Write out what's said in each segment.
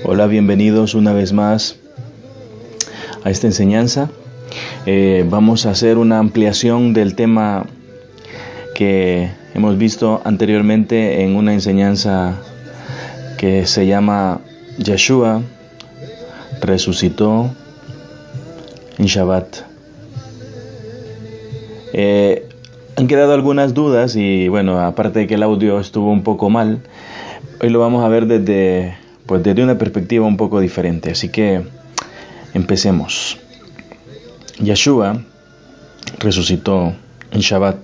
Hola, bienvenidos una vez más a esta enseñanza. Vamos a hacer una ampliación del tema que hemos visto anteriormente en una enseñanza que se llama Yeshua resucitó en Shabbat. Han quedado algunas dudas y bueno, aparte de que el audio estuvo un poco mal, hoy lo vamos a ver desde una perspectiva un poco diferente. Así que empecemos. Yeshua resucitó en Shabbat.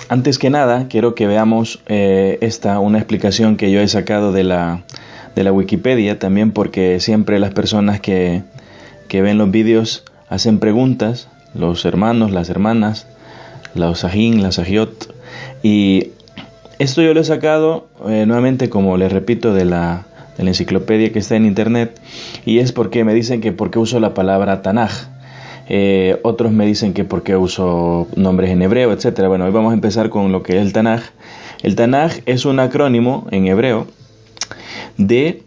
Antes que nada, quiero que veamos una explicación que yo he sacado de la Wikipedia, también porque siempre las personas que ven los vídeos hacen preguntas, los hermanos, las hermanas, los sajín, las sajiot, y esto yo lo he sacado nuevamente, como les repito, de la enciclopedia que está en internet, y es porque me dicen que por qué uso la palabra Tanaj. Otros me dicen que por qué uso nombres en hebreo, etcétera. Bueno, hoy vamos a empezar con lo que es el Tanaj. El Tanaj es un acrónimo en hebreo de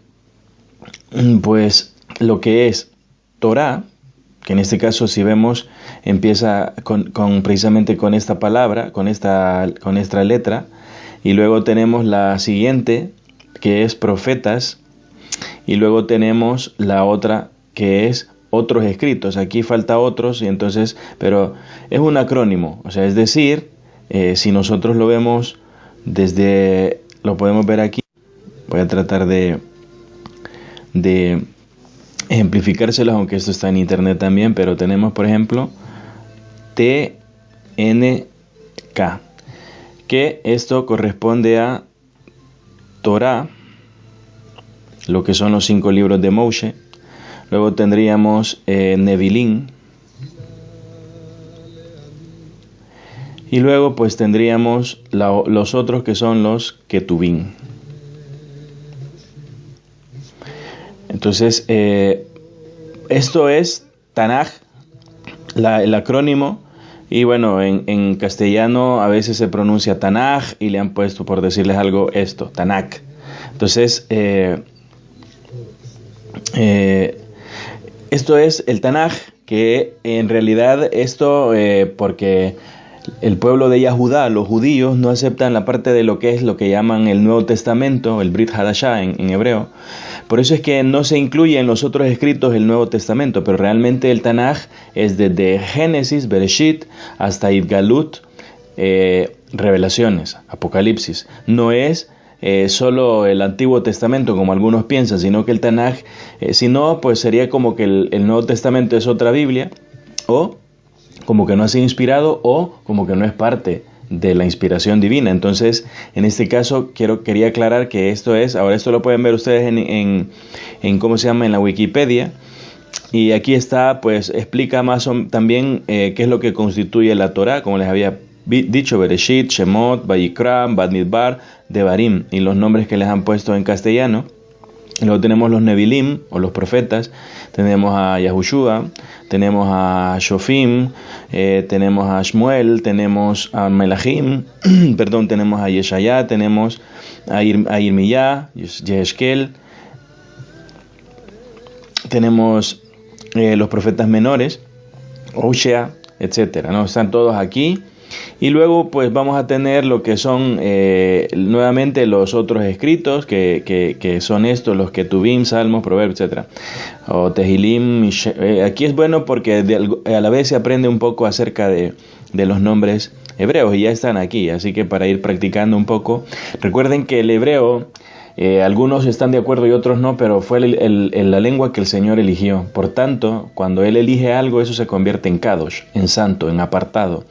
lo que es Torah, que en este caso, si vemos, empieza precisamente con esta palabra, con esta letra, y luego tenemos la siguiente, que es profetas, y luego tenemos la otra, que es otros escritos. Aquí falta otros, y entonces, pero es un acrónimo, o sea, es decir, si nosotros lo vemos lo podemos ver aquí. Voy a tratar de ejemplificárselos, aunque esto está en internet también, pero tenemos, por ejemplo, TNK, que esto corresponde a Torah, lo que son los 5 libros de Moshe. Luego tendríamos Nevilim, y luego pues tendríamos los otros, que son los Ketuvim. Entonces, esto es Tanaj, el acrónimo, y bueno, en castellano a veces se pronuncia Tanaj y le han puesto, por decirles algo, esto, Tanakh. Entonces, esto es el Tanaj, que en realidad porque el pueblo de Yahudá, los judíos, no aceptan la parte de lo que llaman el Nuevo Testamento, el Brit Hadashah en hebreo. Por eso es que no se incluye en los otros escritos el Nuevo Testamento, pero realmente el Tanaj es desde Génesis, Bereshit, hasta Idgalut, Revelaciones, Apocalipsis. No es solo el Antiguo Testamento, como algunos piensan, sino que el Tanaj, si no, pues sería como que el Nuevo Testamento es otra Biblia, o como que no ha sido inspirado, o como que no es parte de la inspiración divina. Entonces, en este caso, quería aclarar que esto lo pueden ver ustedes en ¿cómo se llama? En la Wikipedia. Y aquí está, pues, explica también qué es lo que constituye la Torah, como les había dicho, Bereshit, Shemot, Vayikra, Bamidbar, Devarim, y los nombres que les han puesto en castellano. Luego tenemos los Nevilim, o los profetas, tenemos a Yahushua, tenemos a Shofim, tenemos a Shmuel, tenemos a Melahim, tenemos a Yeshaya, tenemos a Irmiyah, Yehezkel, tenemos los profetas menores, Oshea, etcétera, ¿no? Están todos aquí. Y luego pues vamos a tener lo que son nuevamente los otros escritos, que son estos, los Ketuvim, Salmos, Proverbios, etc. O Tehilim. Aquí es bueno porque a la vez se aprende un poco acerca de los nombres hebreos, y ya están aquí, así que para ir practicando un poco. Recuerden que el hebreo, algunos están de acuerdo y otros no, pero fue la lengua que el Señor eligió. Por tanto, cuando Él elige algo, eso se convierte en kadosh, en santo, en apartado.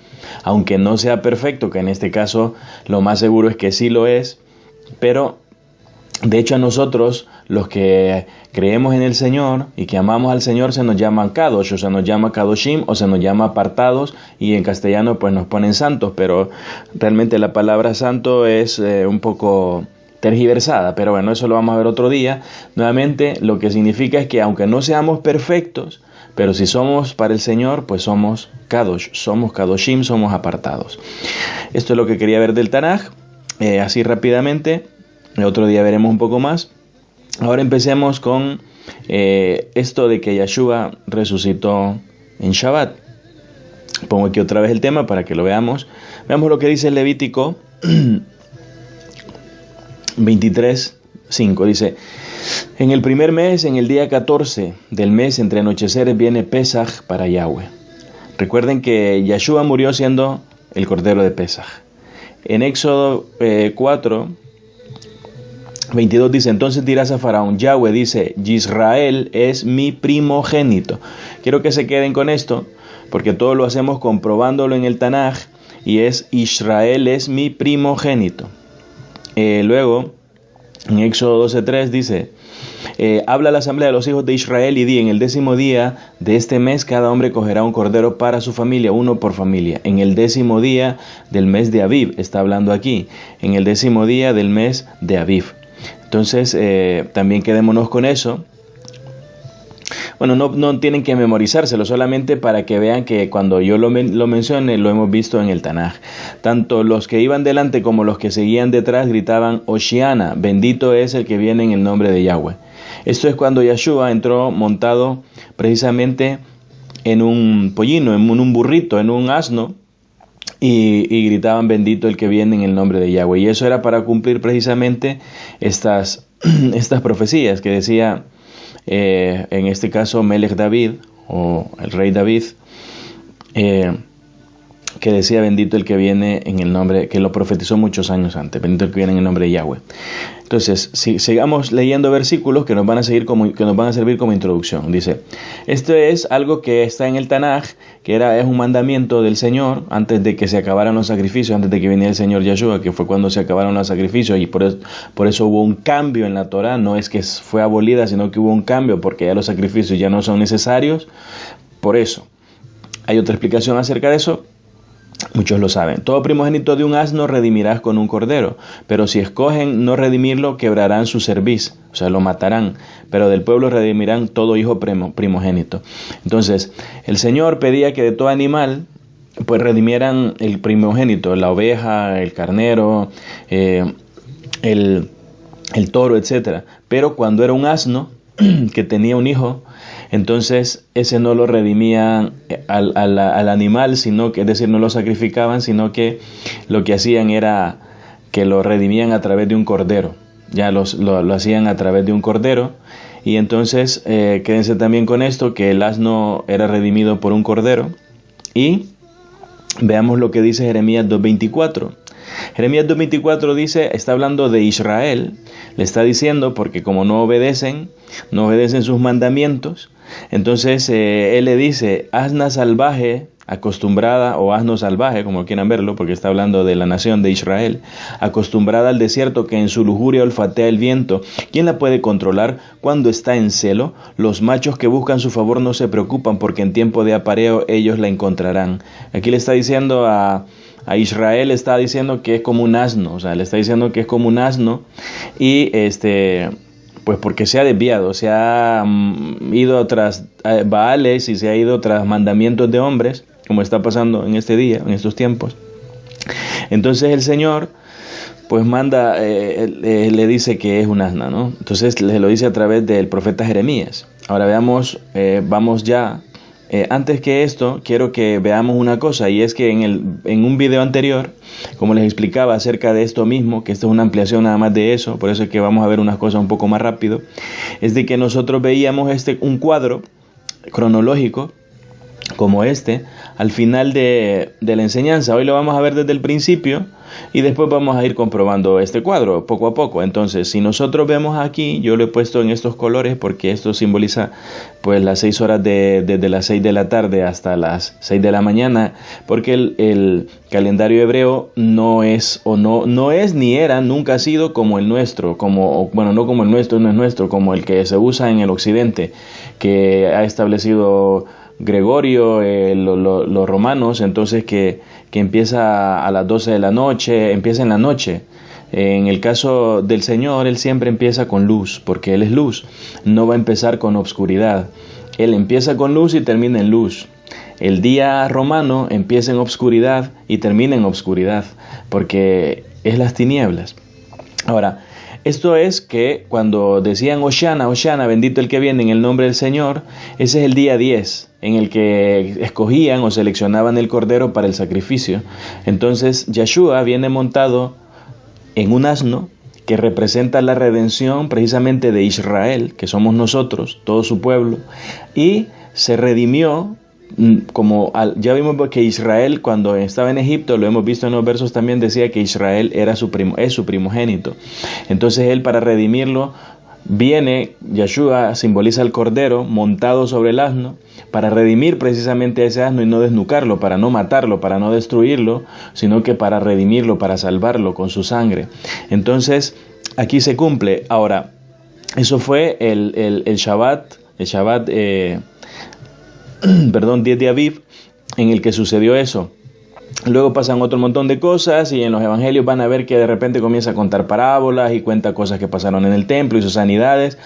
Aunque no sea perfecto, que en este caso lo más seguro es que sí lo es, pero de hecho a nosotros, los que creemos en el Señor y que amamos al Señor, se nos llama kadosh, o se nos llama kadoshim, o se nos llama apartados, y en castellano pues nos ponen santos, pero realmente la palabra santo es un poco tergiversada, pero bueno, eso lo vamos a ver otro día. Nuevamente, lo que significa es que aunque no seamos perfectos, pero si somos para el Señor, pues somos kadosh, somos kadoshim, somos apartados. Esto es lo que quería ver del Tanaj, así rápidamente. Otro día veremos un poco más. Ahora empecemos con esto de que Yeshua resucitó en Shabbat. Pongo aquí otra vez el tema para que lo veamos. Veamos lo que dice el Levítico 23:5. Dice: en el primer mes, en el día 14 del mes, entre anocheceres, viene Pesaj para Yahweh. Recuerden que Yeshua murió siendo el cordero de Pesaj. En Éxodo 4:22 dice: entonces dirás a Faraón, Yahweh dice, Israel es mi primogénito. Quiero que se queden con esto, porque todo lo hacemos comprobándolo en el Tanaj, y es Israel es mi primogénito. Luego, en Éxodo 12:3 dice: habla a la asamblea de los hijos de Israel y di, en el 10º día de este mes cada hombre cogerá un cordero para su familia, uno por familia. En el 10º día del mes de Aviv, está hablando aquí, en el 10º día del mes de Aviv. Entonces, también quedémonos con eso. Bueno, no tienen que memorizárselo, solamente para que vean que cuando yo lo mencione, lo hemos visto en el Tanaj. Tanto los que iban delante como los que seguían detrás gritaban, Hoshiana, bendito es el que viene en el nombre de Yahweh. Esto es cuando Yeshua entró montado precisamente en un pollino, en un burrito, en un asno, y gritaban, bendito el que viene en el nombre de Yahweh. Y eso era para cumplir precisamente estas profecías que decía, en este caso, Melech David, o el rey David, que decía, bendito el que viene en el nombre, que lo profetizó muchos años antes, bendito el que viene en el nombre de Yahweh. Entonces, si sigamos leyendo versículos que nos van a servir como introducción. Dice: esto es algo que está en el Tanaj, que es un mandamiento del Señor antes de que se acabaran los sacrificios, antes de que viniera el Señor Yeshua, que fue cuando se acabaron los sacrificios, y por eso hubo un cambio en la Torah. No es que fue abolida, sino que hubo un cambio, porque ya los sacrificios ya no son necesarios. Por eso, hay otra explicación acerca de eso. Muchos lo saben. Todo primogénito de un asno redimirás con un cordero, pero si escogen no redimirlo, quebrarán su cerviz, o sea, lo matarán, pero del pueblo redimirán todo hijo primogénito. Entonces, el Señor pedía que de todo animal, pues redimieran el primogénito, la oveja, el carnero, el toro, etcétera. Pero cuando era un asno que tenía un hijo, entonces ese no lo redimía al animal, sino que, es decir, no lo sacrificaban, sino que lo que hacían era que lo redimían a través de un cordero. Ya lo hacían a través de un cordero. Y entonces quédense también con esto, que el asno era redimido por un cordero. Y veamos lo que dice Jeremías 2:24. Jeremías 2:24 dice, está hablando de Israel, le está diciendo, porque como no obedecen sus mandamientos, entonces él le dice, asna salvaje acostumbrada, o asno salvaje, como quieran verlo, porque está hablando de la nación de Israel, acostumbrada al desierto, que en su lujuria olfatea el viento, ¿quién la puede controlar cuando está en celo? Los machos que buscan su favor no se preocupan, porque en tiempo de apareo ellos la encontrarán. Aquí le está diciendo a Israel, está diciendo que es como un asno, o sea, le está diciendo que es como un asno, y pues porque se ha desviado, se ha ido tras Baales y se ha ido tras mandamientos de hombres, como está pasando en este día, en estos tiempos. Entonces el Señor pues manda, le dice que es un asna, ¿no? Entonces le lo dice a través del profeta Jeremías. Ahora veamos, vamos ya. Antes que esto, quiero que veamos una cosa, y es que en un video anterior, como les explicaba acerca de esto mismo, que esto es una ampliación nada más de eso, por eso es que vamos a ver unas cosas un poco más rápido, es de que nosotros veíamos un cuadro cronológico, como al final de la enseñanza. Hoy lo vamos a ver desde el principio, y después vamos a ir comprobando este cuadro poco a poco. Entonces, si nosotros vemos aquí, yo lo he puesto en estos colores porque esto simboliza pues las 6 horas desde las 6 de la tarde hasta las 6 de la mañana, porque el calendario hebreo no es ni era, nunca ha sido como el nuestro, no como el nuestro, no es nuestro, como el que se usa en el occidente, que ha establecido Gregorio, los romanos, entonces que empieza a las 12 de la noche, empieza en la noche. En el caso del Señor, Él siempre empieza con luz, porque Él es luz, no va a empezar con obscuridad. Él empieza con luz y termina en luz. El día romano empieza en obscuridad y termina en obscuridad, porque es las tinieblas. Ahora, Esto es que cuando decían Hoshana, Hoshana, bendito el que viene en el nombre del Señor, ese es el día 10 en el que escogían o seleccionaban el cordero para el sacrificio. Entonces Yeshua viene montado en un asno que representa la redención precisamente de Israel, que somos nosotros, todo su pueblo, y se redimió. Ya vimos que Israel, cuando estaba en Egipto, lo hemos visto en los versos también, decía que Israel es su primogénito. Entonces él, para redimirlo, viene, Yeshua simboliza al cordero montado sobre el asno, para redimir precisamente a ese asno y no desnucarlo, para no matarlo, para no destruirlo, sino que para redimirlo, para salvarlo con su sangre. Entonces aquí se cumple. Ahora, eso fue el Shabbat, perdón, 10 de Aviv, en el que sucedió eso. Luego pasan otro montón de cosas y en los evangelios van a ver que de repente comienza a contar parábolas y cuenta cosas que pasaron en el templo y sus sanidades.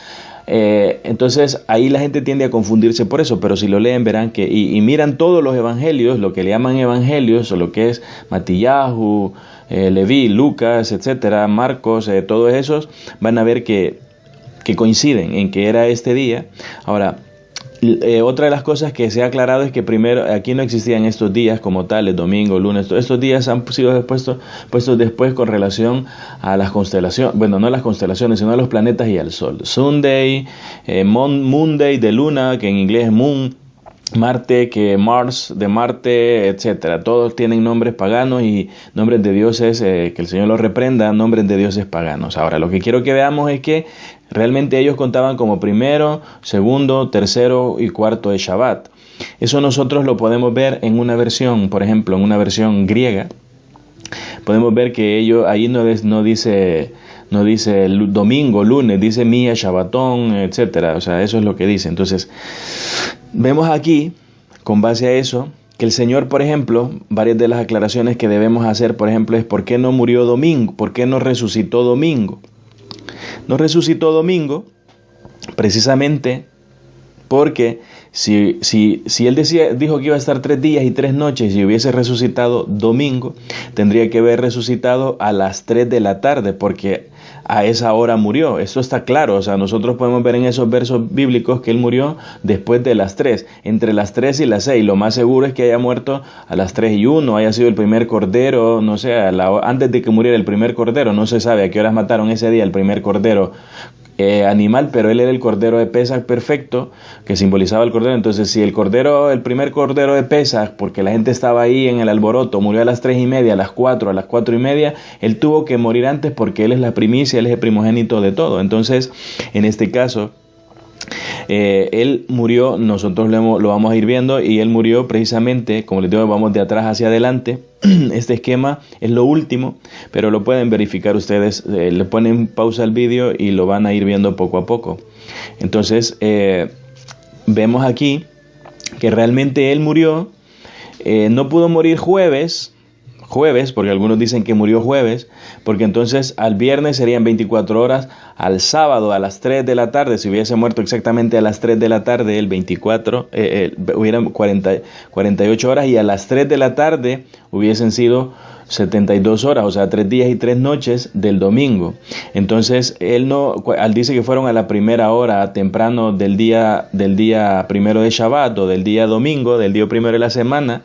Entonces ahí la gente tiende a confundirse por eso, pero si lo leen verán que, y miran todos los evangelios, lo que le llaman evangelios, o lo que es Matillahu, Leví, Lucas, etcétera, Marcos, todos esos, van a ver que coinciden en que era este día. Ahora, otra de las cosas que se ha aclarado es que primero aquí no existían estos días como tales, domingo, lunes. Estos días han sido puestos después con relación a las constelaciones, bueno, no a las constelaciones, sino a los planetas y al sol. Sunday, Monday de luna, que en inglés es moon, Marte, que Mars de Marte, etcétera. Todos tienen nombres paganos y nombres de dioses, que el Señor los reprenda, nombres de dioses paganos. Ahora, lo que quiero que veamos es que realmente ellos contaban como primero, segundo, tercero y cuarto de Shabbat. Eso nosotros lo podemos ver en una versión, por ejemplo, en una versión griega. Podemos ver que ellos ahí no dice el domingo, lunes, dice Mía, Shabbatón, etcétera. O sea, eso es lo que dice. Entonces, vemos aquí, con base a eso, que el Señor, por ejemplo, varias de las aclaraciones que debemos hacer, por ejemplo, es ¿por qué no murió domingo? ¿Por qué no resucitó domingo? No resucitó domingo precisamente porque si él dijo que iba a estar 3 días y 3 noches y hubiese resucitado domingo, tendría que haber resucitado a las 3 de la tarde, porque a esa hora murió. Esto está claro, o sea, nosotros podemos ver en esos versos bíblicos que él murió después de las 3, entre las 3 y las 6. Lo más seguro es que haya muerto a las 3 y 1, haya sido el primer cordero, no sé, antes de que muriera el primer cordero. No se sabe a qué horas mataron ese día el primer cordero animal, pero él era el cordero de Pesaj perfecto, que simbolizaba el cordero. Entonces, si el primer cordero de Pesaj, porque la gente estaba ahí en el alboroto, murió a las 3:30, a las 4, a las 4:30, él tuvo que morir antes porque él es la primicia, él es el primogénito de todo. Entonces, en este caso, él murió, nosotros lo vamos a ir viendo, y él murió precisamente, como les digo, vamos de atrás hacia adelante. Este esquema es lo último, pero lo pueden verificar ustedes, le ponen pausa al vídeo y lo van a ir viendo poco a poco. Entonces, vemos aquí que realmente él murió, no pudo morir jueves, porque algunos dicen que murió jueves, porque entonces al viernes serían 24 horas, al sábado a las 3 de la tarde, si hubiese muerto exactamente a las 3 de la tarde, el 24, hubieran 48 horas, y a las 3 de la tarde hubiesen sido 72 horas, o sea, 3 días y 3 noches del domingo. Entonces, él dice que fueron a la primera hora, temprano del día primero de Shabbat, o del día domingo, del día primero de la semana,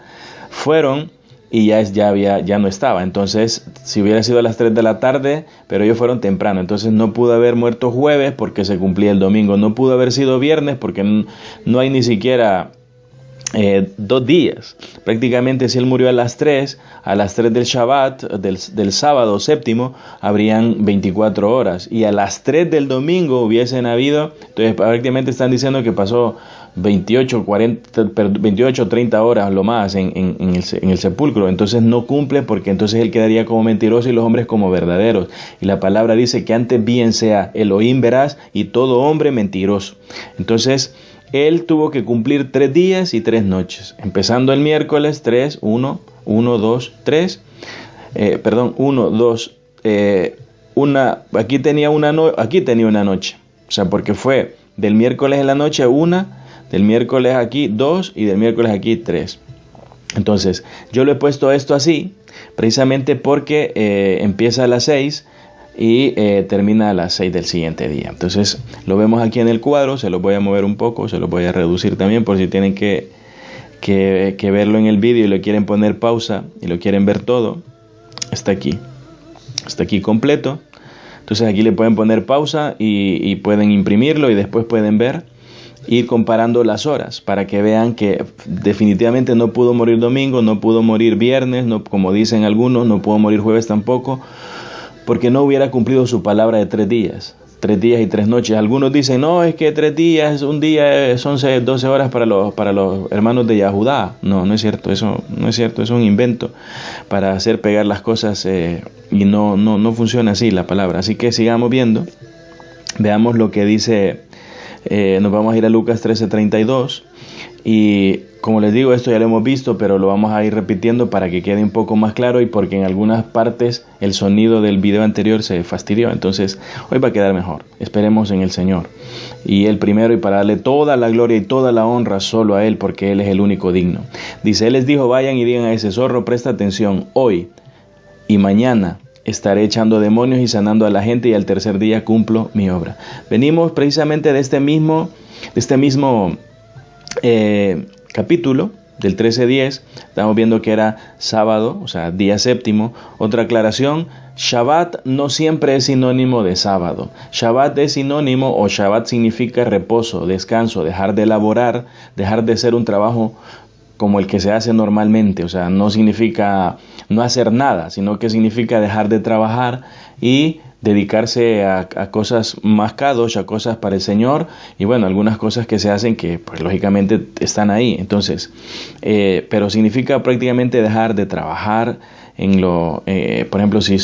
fueron, y ya no estaba. Entonces, si hubiera sido a las 3 de la tarde, pero ellos fueron temprano, entonces no pudo haber muerto jueves porque se cumplía el domingo, no pudo haber sido viernes porque no hay ni siquiera 2 días. Prácticamente, si él murió a las 3 del Shabbat, del sábado séptimo, habrían 24 horas, y a las 3 del domingo hubiesen habido, entonces prácticamente están diciendo que pasó 28, 30 horas lo más en el sepulcro. Entonces no cumple, porque entonces él quedaría como mentiroso y los hombres como verdaderos. Y la palabra dice que antes bien sea Elohim veraz y todo hombre mentiroso. Entonces él tuvo que cumplir 3 días y 3 noches, empezando el miércoles 3, 1, 2, 3, 1, 2, aquí tenía una noche, o sea, porque fue del miércoles en la noche 1, del miércoles aquí 2 y del miércoles aquí 3. Entonces, yo lo he puesto esto así, precisamente porque empieza a las 6 y termina a las 6 del siguiente día. Entonces lo vemos aquí en el cuadro, se los voy a mover un poco, se los voy a reducir también por si tienen que verlo en el vídeo y lo quieren poner pausa y lo quieren ver todo. Está aquí completo. Entonces aquí le pueden poner pausa y pueden imprimirlo y después pueden ver, ir comparando las horas para que vean que definitivamente no pudo morir domingo, no pudo morir viernes, no, como dicen algunos, no pudo morir jueves tampoco, porque no hubiera cumplido su palabra de 3 días. 3 días y 3 noches. Algunos dicen, no, es que 3 días, un día son 12 horas para los hermanos de Yahudá. No, no es cierto, eso no es cierto, es un invento para hacer pegar las cosas y no funciona así la palabra. Así que sigamos viendo, veamos lo que dice, nos vamos a ir a Lucas 13:32 y como les digo, esto ya lo hemos visto, pero lo vamos a ir repitiendo para que quede un poco más claro y porque en algunas partes el sonido del video anterior se fastidió. Entonces, hoy va a quedar mejor. Esperemos en el Señor. Y Él primero, y para darle toda la gloria y toda la honra solo a Él, porque Él es el único digno. Dice, Él les dijo, vayan y digan a ese zorro, presta atención, hoy y mañana estaré echando demonios y sanando a la gente y al tercer día cumplo mi obra. Venimos precisamente de este mismo capítulo del 13:10, estamos viendo que era sábado, o sea, día séptimo. Otra aclaración, Shabbat no siempre es sinónimo de sábado. Shabbat es sinónimo, o Shabbat significa reposo, descanso, dejar de elaborar, dejar de hacer un trabajo como el que se hace normalmente. O sea, no significa no hacer nada, sino que significa dejar de trabajar y dedicarse a cosas más kadosh, a cosas para el Señor, y bueno, algunas cosas que se hacen que pues lógicamente están ahí. Entonces, pero significa prácticamente dejar de trabajar en por ejemplo, si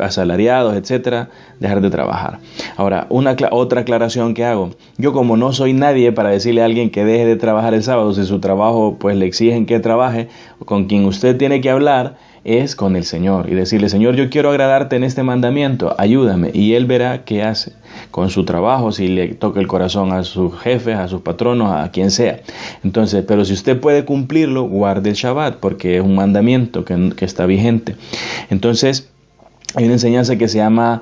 asalariados, etcétera, dejar de trabajar. Ahora, otra aclaración que hago, yo como no soy nadie para decirle a alguien que deje de trabajar el sábado, si su trabajo pues le exigen que trabaje, con quien usted tiene que hablar es con el Señor y decirle, Señor, yo quiero agradarte en este mandamiento, ayúdame, y Él verá qué hace con su trabajo, si le toca el corazón a sus jefes, a sus patronos, a quien sea. Entonces, pero si usted puede cumplirlo, guarde el Shabbat, porque es un mandamiento que está vigente. Entonces, hay una enseñanza que se llama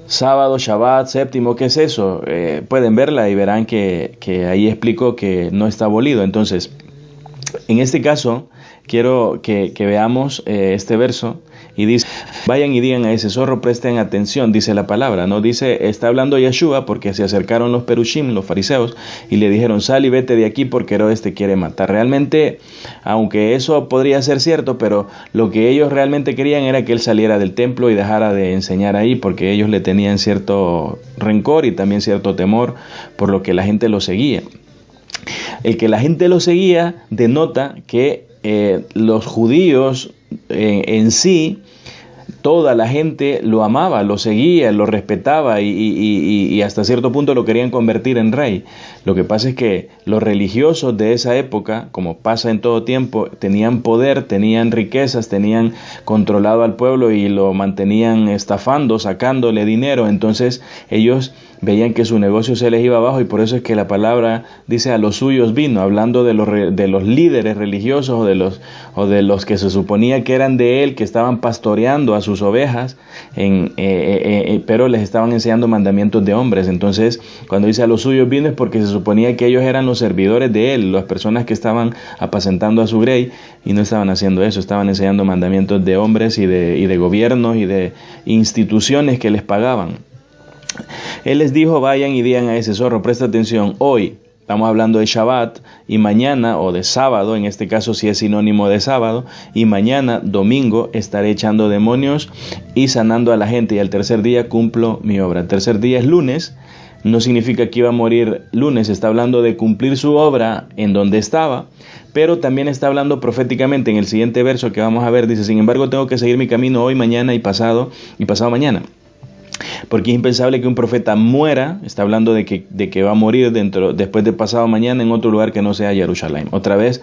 sábado, Shabbat, séptimo. ¿Qué es eso? Pueden verla y verán que ahí explico que no está abolido. Entonces, en este caso, quiero que veamos este verso y dice, vayan y digan a ese zorro, presten atención, dice la palabra, ¿no? Dice, está hablando Yeshua porque se acercaron los perushim, los fariseos, y le dijeron, sal y vete de aquí porque Herodes te quiere matar. Realmente, aunque eso podría ser cierto, pero lo que ellos realmente querían era que él saliera del templo y dejara de enseñar ahí, porque ellos le tenían cierto rencor y también cierto temor por lo que la gente lo seguía. El que la gente lo seguía denota que los judíos en sí, toda la gente lo amaba, lo seguía, lo respetaba y hasta cierto punto lo querían convertir en rey. Lo que pasa es que los religiosos de esa época, como pasa en todo tiempo, tenían poder, tenían riquezas, tenían controlado al pueblo y lo mantenían estafando, sacándole dinero. Entonces ellos veían que su negocio se les iba abajo y por eso es que la palabra dice a los suyos vino, hablando de los líderes religiosos o de los que se suponía que eran de él, que estaban pastoreando a sus ovejas, pero les estaban enseñando mandamientos de hombres. Entonces, cuando dice a los suyos vino es porque se suponía que ellos eran los servidores de él, las personas que estaban apacentando a su grey, y no estaban haciendo eso, estaban enseñando mandamientos de hombres y de gobiernos y de instituciones que les pagaban. Él les dijo, vayan y digan a ese zorro, presta atención, hoy, estamos hablando de Shabbat, y mañana, o de sábado, en este caso sí es sinónimo de sábado, y mañana, domingo, estaré echando demonios y sanando a la gente, y al tercer día cumplo mi obra. El tercer día es lunes, no significa que iba a morir lunes, está hablando de cumplir su obra en donde estaba, pero también está hablando proféticamente en el siguiente verso que vamos a ver, dice, sin embargo tengo que seguir mi camino hoy, mañana y pasado mañana. Porque es impensable que un profeta muera, está hablando de que va a morir después de pasado mañana en otro lugar que no sea Jerusalén. Otra vez,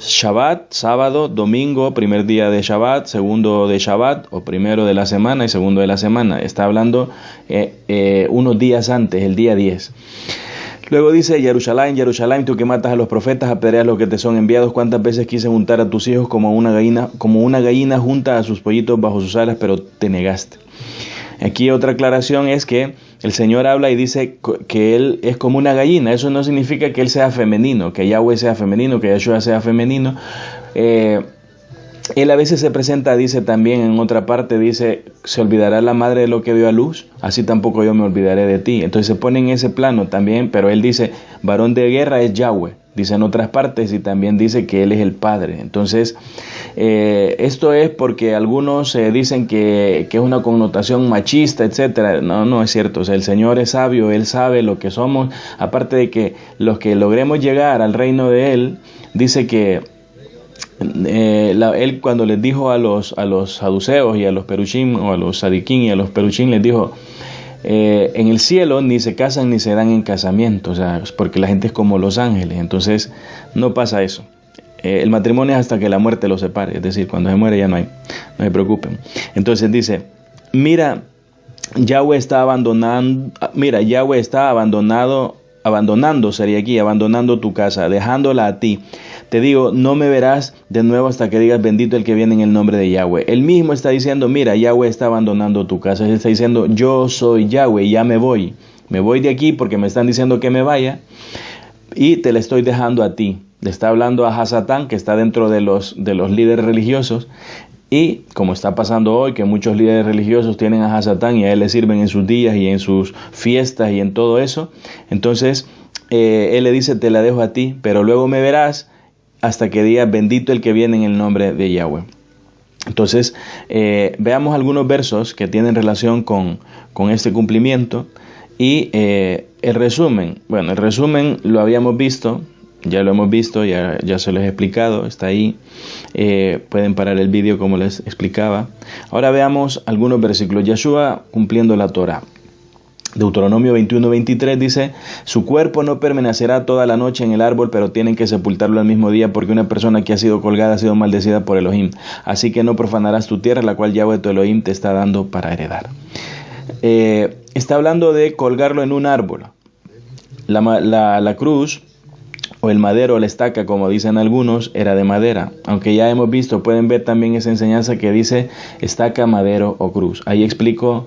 Shabbat, sábado, domingo, primer día de Shabbat, segundo de Shabbat, o primero de la semana y segundo de la semana. Está hablando unos días antes, el día 10. Luego dice, Jerusalén, Jerusalén, tú que matas a los profetas, apedreas los que te son enviados. ¿Cuántas veces quise juntar a tus hijos como una gallina junta a sus pollitos bajo sus alas, pero te negaste? Aquí otra aclaración es que el Señor habla y dice que Él es como una gallina. Eso no significa que Él sea femenino, que Yahweh sea femenino, que Yeshua sea femenino. Él a veces se presenta, dice también en otra parte, dice, se olvidará la madre de lo que dio a luz, así tampoco yo me olvidaré de ti. Entonces se pone en ese plano también, pero Él dice, varón de guerra es Yahweh. Dice en otras partes y también dice que Él es el Padre. Entonces, esto es porque algunos dicen que es una connotación machista, etcétera. No es cierto. O sea, el Señor es sabio, Él sabe lo que somos. Aparte de que los que logremos llegar al reino de Él, dice que Él cuando les dijo a los saduceos y a los perushim, o a los sadiquín y a los perushim, les dijo, en el cielo ni se casan ni se dan en casamiento, o sea, porque la gente es como los ángeles, entonces no pasa eso. El matrimonio es hasta que la muerte los separe, es decir, cuando se muere ya no se preocupen. Entonces dice, Yahweh está abandonando tu casa, dejándola a ti. Te digo, no me verás de nuevo hasta que digas bendito el que viene en el nombre de Yahweh. Él mismo está diciendo, mira, Yahweh está abandonando tu casa. Él está diciendo, yo soy Yahweh, ya me voy de aquí porque me están diciendo que me vaya y te le estoy dejando a ti. Le está hablando a Hasatán, que está dentro de los líderes religiosos. Y como está pasando hoy, que muchos líderes religiosos tienen a Hasatán y a él le sirven en sus días y en sus fiestas y en todo eso, entonces él le dice, te la dejo a ti, pero luego me verás hasta que diga bendito el que viene en el nombre de Yahweh. Entonces, veamos algunos versos que tienen relación con este cumplimiento y el resumen lo habíamos visto. Ya lo hemos visto, ya se lo he explicado, está ahí. Pueden parar el vídeo como les explicaba. Ahora veamos algunos versículos. Yeshua cumpliendo la Torah. Deuteronomio 21:23 dice, su cuerpo no permanecerá toda la noche en el árbol, pero tienen que sepultarlo al mismo día, porque una persona que ha sido colgada ha sido maldecida por Elohim. Así que no profanarás tu tierra, la cual Yahweh tu Elohim te está dando para heredar. Está hablando de colgarlo en un árbol. La cruz, o el madero, o la estaca, como dicen algunos, era de madera. Aunque ya hemos visto, pueden ver también esa enseñanza que dice estaca, madero o cruz. Ahí explico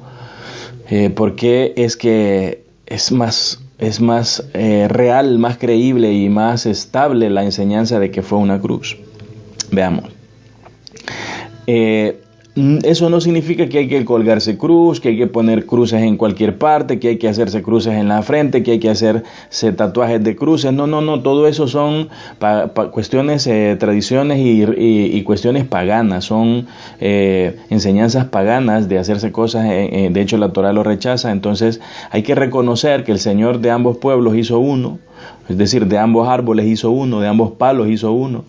por qué es que es más real, más creíble y más estable la enseñanza de que fue una cruz. Veamos. Eso no significa que hay que colgarse cruz, que hay que poner cruces en cualquier parte, que hay que hacerse cruces en la frente, que hay que hacerse tatuajes de cruces. No, todo eso son cuestiones, tradiciones y cuestiones paganas, son enseñanzas paganas de hacerse cosas, de hecho la Torah lo rechaza. Entonces hay que reconocer que el Señor de ambos pueblos hizo uno, es decir, de ambos árboles hizo uno, de ambos palos hizo uno,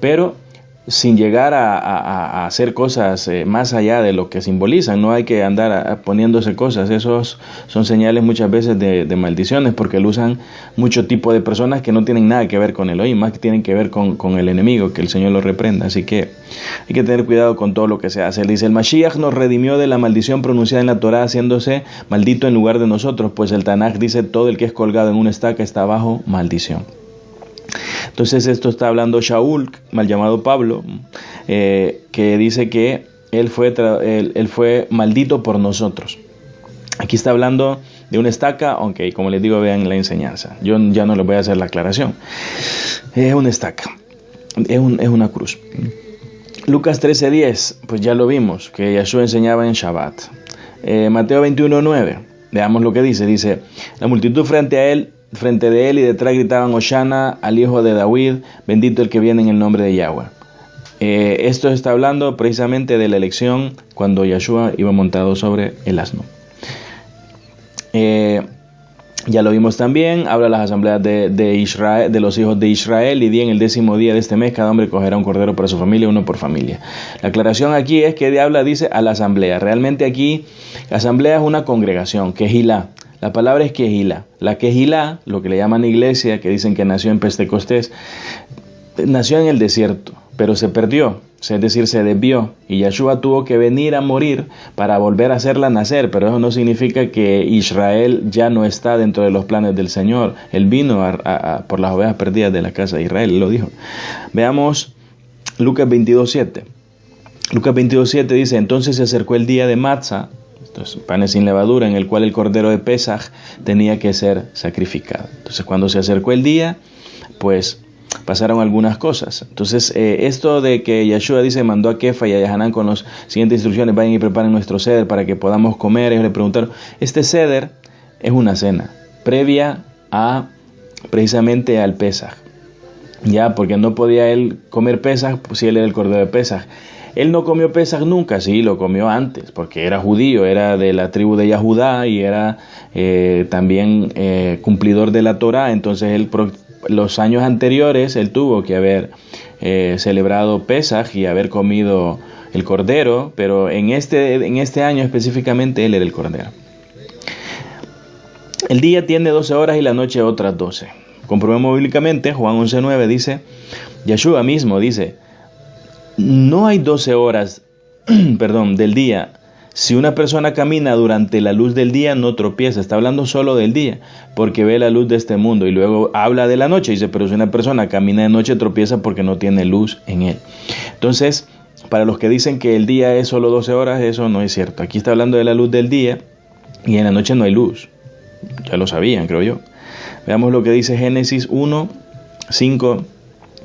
pero sin llegar a hacer cosas más allá de lo que simbolizan. No hay que andar poniéndose cosas. Esos son señales muchas veces de maldiciones, porque lo usan mucho tipo de personas que no tienen nada que ver con Elohim, más que tienen que ver con el enemigo, que el Señor lo reprenda. Así que hay que tener cuidado con todo lo que se hace. Él dice, el Mashiach nos redimió de la maldición pronunciada en la Torah, haciéndose maldito en lugar de nosotros, pues el Tanaj dice, todo el que es colgado en una estaca está bajo maldición. Entonces esto está hablando Shaul, mal llamado Pablo, que dice que él fue maldito por nosotros. Aquí está hablando de una estaca, aunque como les digo, vean la enseñanza. Yo ya no les voy a hacer la aclaración. Es una estaca, es una cruz. Lucas 13:10, pues ya lo vimos, que Yeshua enseñaba en Shabbat. Mateo 21:9, veamos lo que dice, la multitud frente de él y detrás gritaban Hoshana al hijo de David, bendito el que viene en el nombre de Yahweh. Esto está hablando precisamente de la elección cuando Yeshua iba montado sobre el asno. Ya lo vimos también, habla las asambleas de Israel, de los hijos de Israel, y en el 10º día de este mes cada hombre cogerá un cordero para su familia, uno por familia. La aclaración aquí es que dice a la asamblea. Realmente aquí la asamblea es una congregación, Kehilá. La palabra es Kehilá. La Kehilá, lo que le llaman iglesia, que dicen que nació en Pentecostés, nació en el desierto, pero se perdió, es decir, se desvió, y Yeshua tuvo que venir a morir para volver a hacerla nacer, pero eso no significa que Israel ya no está dentro de los planes del Señor. Él vino por las ovejas perdidas de la casa de Israel, él lo dijo. Veamos Lucas 22:7. Lucas 22:7 dice, entonces se acercó el día de Matzah, Entonces, panes sin levadura, en el cual el cordero de Pesaj tenía que ser sacrificado. Entonces, cuando se acercó el día, pues pasaron algunas cosas. Entonces, esto de que Yeshua dice, mandó a Kefa y a Yahanan con las siguientes instrucciones: vayan y preparen nuestro ceder para que podamos comer. Ellos le preguntaron, este ceder es una cena previa a precisamente al Pesaj, ya, porque no podía él comer Pesaj, pues, si él era el cordero de Pesaj. Él no comió Pesaj nunca, sí, lo comió antes, porque era judío, era de la tribu de Yahudá y era también cumplidor de la Torá. Entonces él, los años anteriores, él tuvo que haber celebrado Pesaj y haber comido el cordero, pero en este año específicamente él era el cordero. El día tiene 12 horas y la noche otras 12. Comprobemos bíblicamente, Juan 11:9 dice, Yeshua mismo dice, no hay 12 horas del día. Si una persona camina durante la luz del día, no tropieza. Está hablando solo del día, porque ve la luz de este mundo. Y luego habla de la noche. Dice, pero si una persona camina de noche, tropieza porque no tiene luz en él. Entonces, para los que dicen que el día es solo 12 horas, eso no es cierto. Aquí está hablando de la luz del día y en la noche no hay luz. Ya lo sabían, creo yo. Veamos lo que dice Génesis 1:5.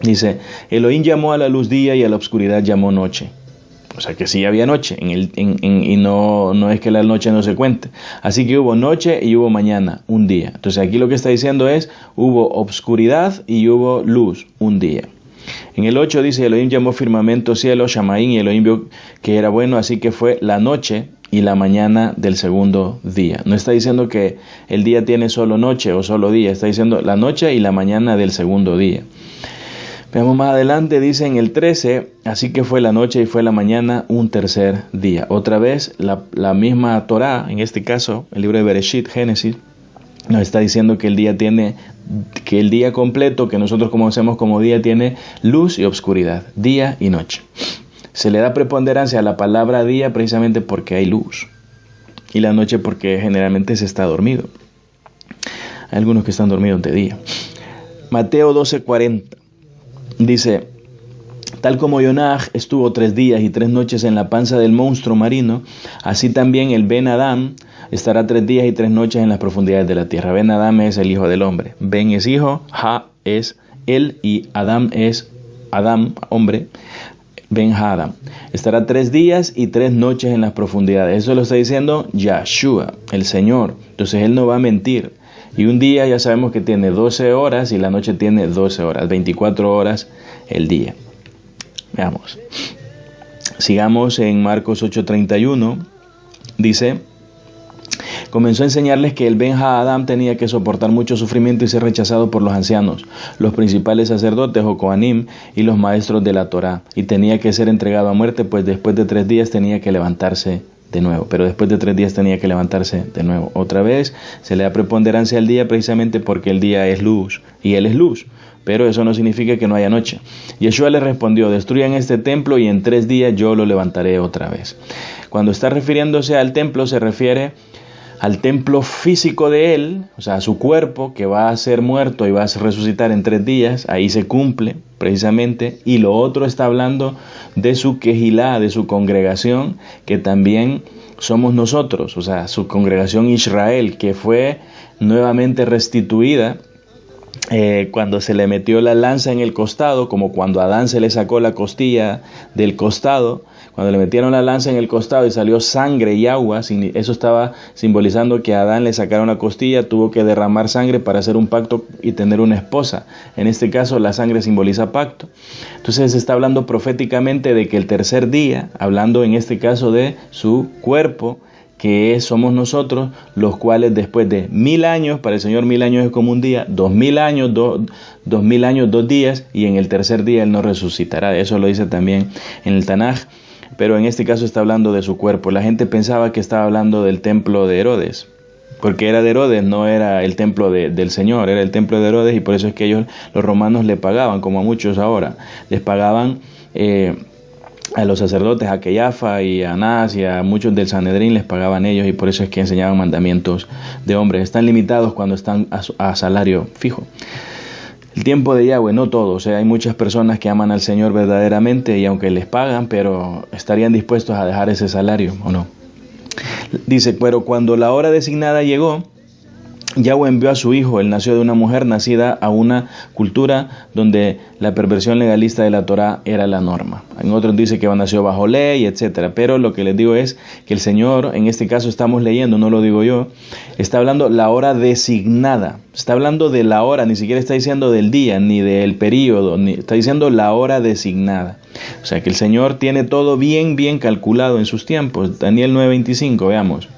Dice, Elohim llamó a la luz día y a la oscuridad llamó noche. O sea que sí había noche, y no es que la noche no se cuente. Así que hubo noche y hubo mañana, un día. Entonces aquí lo que está diciendo es, hubo obscuridad y hubo luz, un día. En el 8 dice, Elohim llamó firmamento cielo, Shamaín, y Elohim vio que era bueno, así que fue la noche y la mañana del segundo día. No está diciendo que el día tiene solo noche o solo día, está diciendo la noche y la mañana del segundo día. Veamos más adelante, dice en el 13, así que fue la noche y fue la mañana, un tercer día. Otra vez, la misma Torá, en este caso, el libro de Bereshit, Génesis, nos está diciendo que el día completo, que nosotros conocemos como día, tiene luz y obscuridad, día y noche. Se le da preponderancia a la palabra día precisamente porque hay luz, y la noche porque generalmente se está dormido. Hay algunos que están dormidos de día. Mateo 12:40. Dice, tal como Yonah estuvo 3 días y 3 noches en la panza del monstruo marino, así también el Ben Adam estará 3 días y 3 noches en las profundidades de la tierra. Ben Adam es el hijo del hombre. Ben es hijo, Ha es él y Adam es Adam, hombre. Ben Adam estará 3 días y 3 noches en las profundidades. Eso lo está diciendo Yeshua, el Señor. Entonces él no va a mentir. Y un día ya sabemos que tiene 12 horas y la noche tiene 12 horas, 24 horas el día. Veamos. Sigamos en Marcos 8:31. Dice, comenzó a enseñarles que el Ben Adam tenía que soportar mucho sufrimiento y ser rechazado por los ancianos, los principales sacerdotes o Kohanim y los maestros de la Torá, y tenía que ser entregado a muerte, pues después de 3 días tenía que levantarse de nuevo. Pero después de 3 días tenía que levantarse de nuevo. Otra vez se le da preponderancia al día precisamente porque el día es luz y él es luz. Pero eso no significa que no haya noche. Yeshua le respondió, destruyan este templo y en 3 días yo lo levantaré otra vez. Cuando está refiriéndose al templo se refiere al templo físico de él, o sea, a su cuerpo que va a ser muerto y va a resucitar en 3 días, ahí se cumple precisamente, y lo otro está hablando de su quejilá, de su congregación, que también somos nosotros, o sea, su congregación Israel, que fue nuevamente restituida cuando se le metió la lanza en el costado, como cuando a Adán se le sacó la costilla del costado. Cuando le metieron la lanza en el costado y salió sangre y agua, eso estaba simbolizando que a Adán le sacaron la costilla, tuvo que derramar sangre para hacer un pacto y tener una esposa. En este caso la sangre simboliza pacto. Entonces se está hablando proféticamente de que el tercer día, hablando en este caso de su cuerpo, que somos nosotros, los cuales después de 1000 años, para el Señor 1000 años es como un día, 2000 años, 2000 años, 2 días, y en el tercer día Él nos resucitará. Eso lo dice también en el Tanaj, pero en este caso está hablando de su cuerpo. La gente pensaba que estaba hablando del templo de Herodes, porque era de Herodes, no era el templo del Señor, era el templo de Herodes, y por eso es que ellos, los romanos, le pagaban, como a muchos ahora, les pagaban a los sacerdotes, a Keyafa y a Anás y a muchos del Sanedrín les pagaban ellos, y por eso es que enseñaban mandamientos de hombres. Están limitados cuando están a salario fijo. El tiempo de Yahweh, no todo, o sea, hay muchas personas que aman al Señor verdaderamente y aunque les pagan, pero estarían dispuestos a dejar ese salario, ¿o no? Dice, pero cuando la hora designada llegó, Yahweh envió a su hijo. Él nació de una mujer nacida a una cultura donde la perversión legalista de la Torá era la norma. En otros dice que nació bajo ley, etc. Pero lo que les digo es que el Señor, en este caso estamos leyendo, no lo digo yo, está hablando la hora designada. Está hablando de la hora, ni siquiera está diciendo del día, ni del periodo, ni está diciendo la hora designada. O sea que el Señor tiene todo bien calculado en sus tiempos. Daniel 9:25, veamos.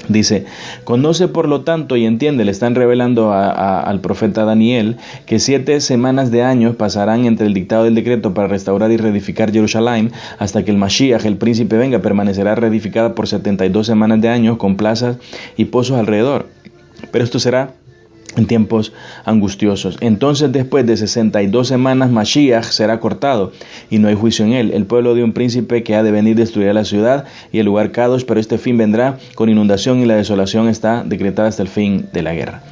Dice, conoce por lo tanto y entiende, le están revelando al profeta Daniel, que 7 semanas de años pasarán entre el dictado del decreto para restaurar y reedificar Jerusalén, hasta que el Mashiach, el príncipe, venga. Permanecerá reedificada por 72 semanas de años, con plazas y pozos alrededor. Pero esto será en tiempos angustiosos. Entonces, después de 62 semanas, Mashiach será cortado y no hay juicio en él. El pueblo de un príncipe que ha de venir destruirá la ciudad y el lugar Kadosh, pero este fin vendrá con inundación y la desolación está decretada hasta el fin de la guerra.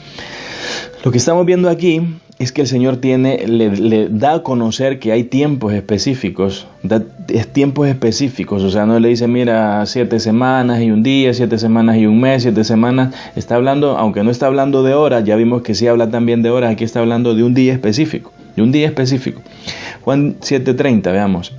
Lo que estamos viendo aquí es que el Señor le da a conocer que hay tiempos específicos, o sea, no le dice, mira, 7 semanas y un día, 7 semanas y un mes, 7 semanas, está hablando, aunque no está hablando de horas, ya vimos que sí habla también de horas, aquí está hablando de un día específico, Juan 7:30, veamos.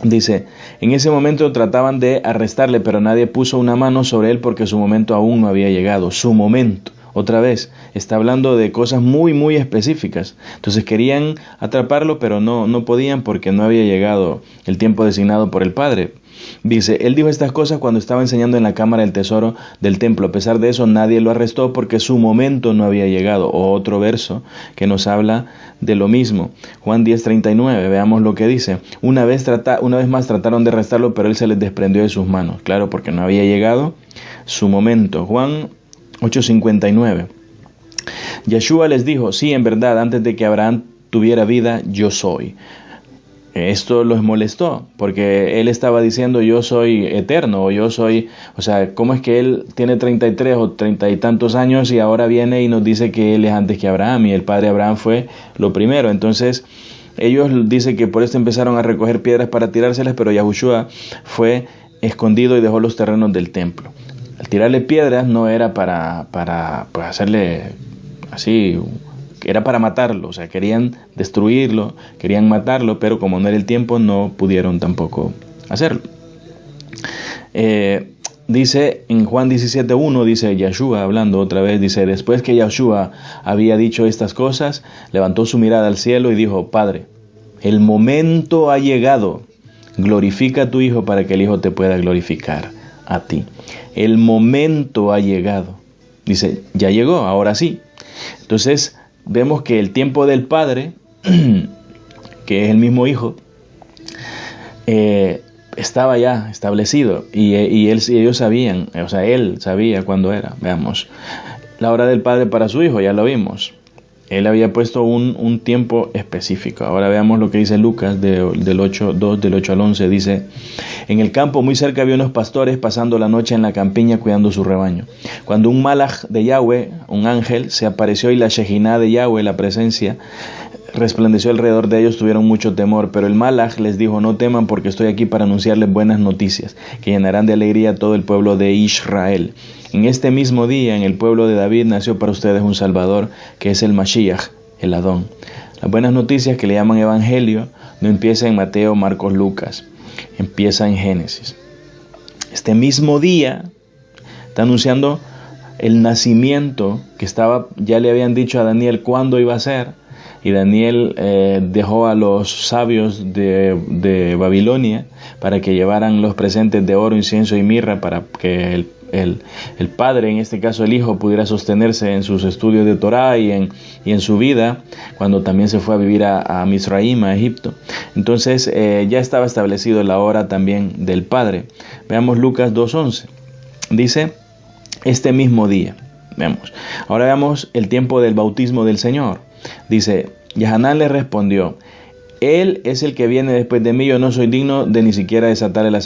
Dice, en ese momento trataban de arrestarle, pero nadie puso una mano sobre él porque su momento aún no había llegado, su momento. Otra vez, está hablando de cosas muy específicas. Entonces querían atraparlo, pero no podían porque no había llegado el tiempo designado por el Padre. Dice, él dijo estas cosas cuando estaba enseñando en la cámara del tesoro del templo. A pesar de eso, nadie lo arrestó porque su momento no había llegado. O otro verso que nos habla de lo mismo. Juan 10:39, veamos lo que dice. Una vez más trataron de arrestarlo, pero él se les desprendió de sus manos. Claro, porque no había llegado su momento. Juan 8:59. Yeshua les dijo, sí, en verdad, antes de que Abraham tuviera vida, yo soy. Esto los molestó, porque él estaba diciendo, yo soy eterno, o sea, ¿cómo es que él tiene 33 o 30 y tantos años y ahora viene y nos dice que él es antes que Abraham y el padre Abraham fue lo primero? Entonces, ellos dicen que por esto empezaron a recoger piedras para tirárselas, pero Yahushua fue escondido y dejó los terrenos del templo. Al tirarle piedras no era para pues hacerle así, era para matarlo, o sea, querían destruirlo, querían matarlo, pero como no era el tiempo, no pudieron tampoco hacerlo. Dice en Juan 17:1, dice Yeshua, hablando otra vez, dice, después que Yeshua había dicho estas cosas, levantó su mirada al cielo y dijo, Padre, el momento ha llegado, glorifica a tu Hijo para que el Hijo te pueda glorificar a ti. El momento ha llegado. Dice, ya llegó, ahora sí. Entonces, vemos que el tiempo del Padre, que es el mismo Hijo, estaba ya establecido y ellos sabían, o sea, él sabía cuándo era. Veamos, la hora del Padre para su Hijo, ya lo vimos. Él había puesto un tiempo específico. Ahora veamos lo que dice Lucas del 8 al 11. Dice, en el campo muy cerca había unos pastores pasando la noche en la campiña cuidando su rebaño. Cuando un malaj de Yahweh, un ángel, se apareció y la Shejiná de Yahweh, la presencia, resplandeció alrededor de ellos, tuvieron mucho temor. Pero el malaj les dijo, no teman porque estoy aquí para anunciarles buenas noticias, que llenarán de alegría a todo el pueblo de Israel. En este mismo día, en el pueblo de David, nació para ustedes un Salvador, que es el Mashiach, el Adón. Las buenas noticias, que le llaman Evangelio, no empieza en Mateo, Marcos, Lucas, empieza en Génesis. Este mismo día está anunciando el nacimiento que ya le habían dicho a Daniel cuándo iba a ser, y Daniel dejó a los sabios de Babilonia para que llevaran los presentes de oro, incienso y mirra para que el padre, en este caso el hijo, pudiera sostenerse en sus estudios de Torah y en su vida, cuando también se fue a vivir a Misraim, a Egipto. Entonces ya estaba establecido la hora también del Padre. Veamos Lucas 2:11. Dice, este mismo día. Veamos. Ahora veamos el tiempo del bautismo del Señor. Dice, Yahanán le respondió, Él es el que viene después de mí, yo no soy digno de ni siquiera desatarle las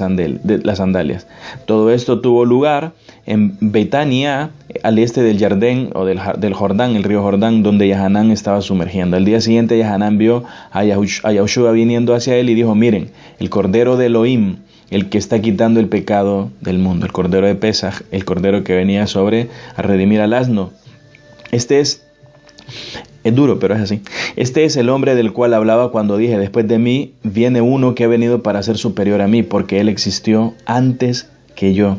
sandalias. Todo esto tuvo lugar en Betania, al este del Jardín o del Jordán, el río Jordán, donde Yahanán estaba sumergiendo. Al día siguiente Yahanán vio a Yahushua viniendo hacia él y dijo, miren, el Cordero de Elohim, el que está quitando el pecado del mundo, el Cordero de Pesaj, el Cordero que venía a redimir al asno. Este es duro, pero es así. Este es el hombre del cual hablaba cuando dije, después de mí viene uno que ha venido para ser superior a mí, porque él existió antes que yo.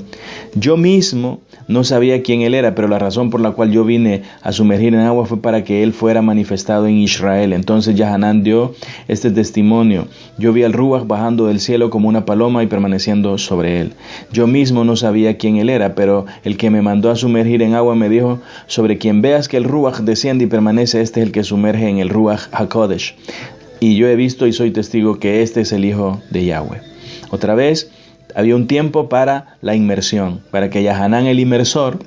Yo mismo no sabía quién él era, pero la razón por la cual yo vine a sumergir en agua fue para que él fuera manifestado en Israel. Entonces Yahanan dio este testimonio. Yo vi al Ruach bajando del cielo como una paloma y permaneciendo sobre él. Yo mismo no sabía quién él era, pero el que me mandó a sumergir en agua me dijo, sobre quien veas que el Ruach desciende y permanece, este es el que sumerge en el Ruach HaKodesh. Y yo he visto y soy testigo que este es el Hijo de Yahweh. Otra vez, había un tiempo para la inmersión, para que Yahanan el inmersor,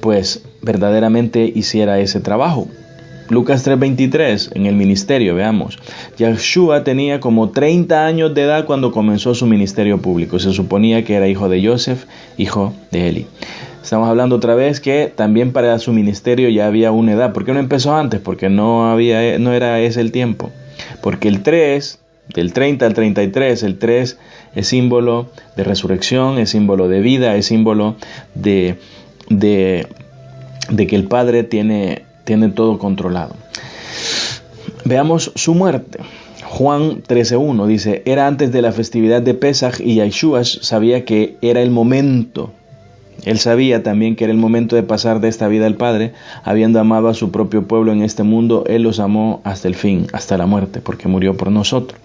pues verdaderamente hiciera ese trabajo. Lucas 3:23, en el ministerio, veamos. Yahshua tenía como 30 años de edad cuando comenzó su ministerio público. Se suponía que era hijo de Yosef, hijo de Eli. Estamos hablando otra vez que también para su ministerio ya había una edad. ¿Por qué no empezó antes? Porque no era ese el tiempo. Porque el 3, del 30 al 33, el 3 es símbolo de resurrección, es símbolo de vida, es símbolo de que el Padre tiene todo controlado. Veamos su muerte. Juan 13:1 dice, era antes de la festividad de Pesaj y Yahshua sabía que era el momento. Él sabía también que era el momento de pasar de esta vida al Padre. Habiendo amado a su propio pueblo en este mundo, Él los amó hasta el fin, hasta la muerte, porque murió por nosotros.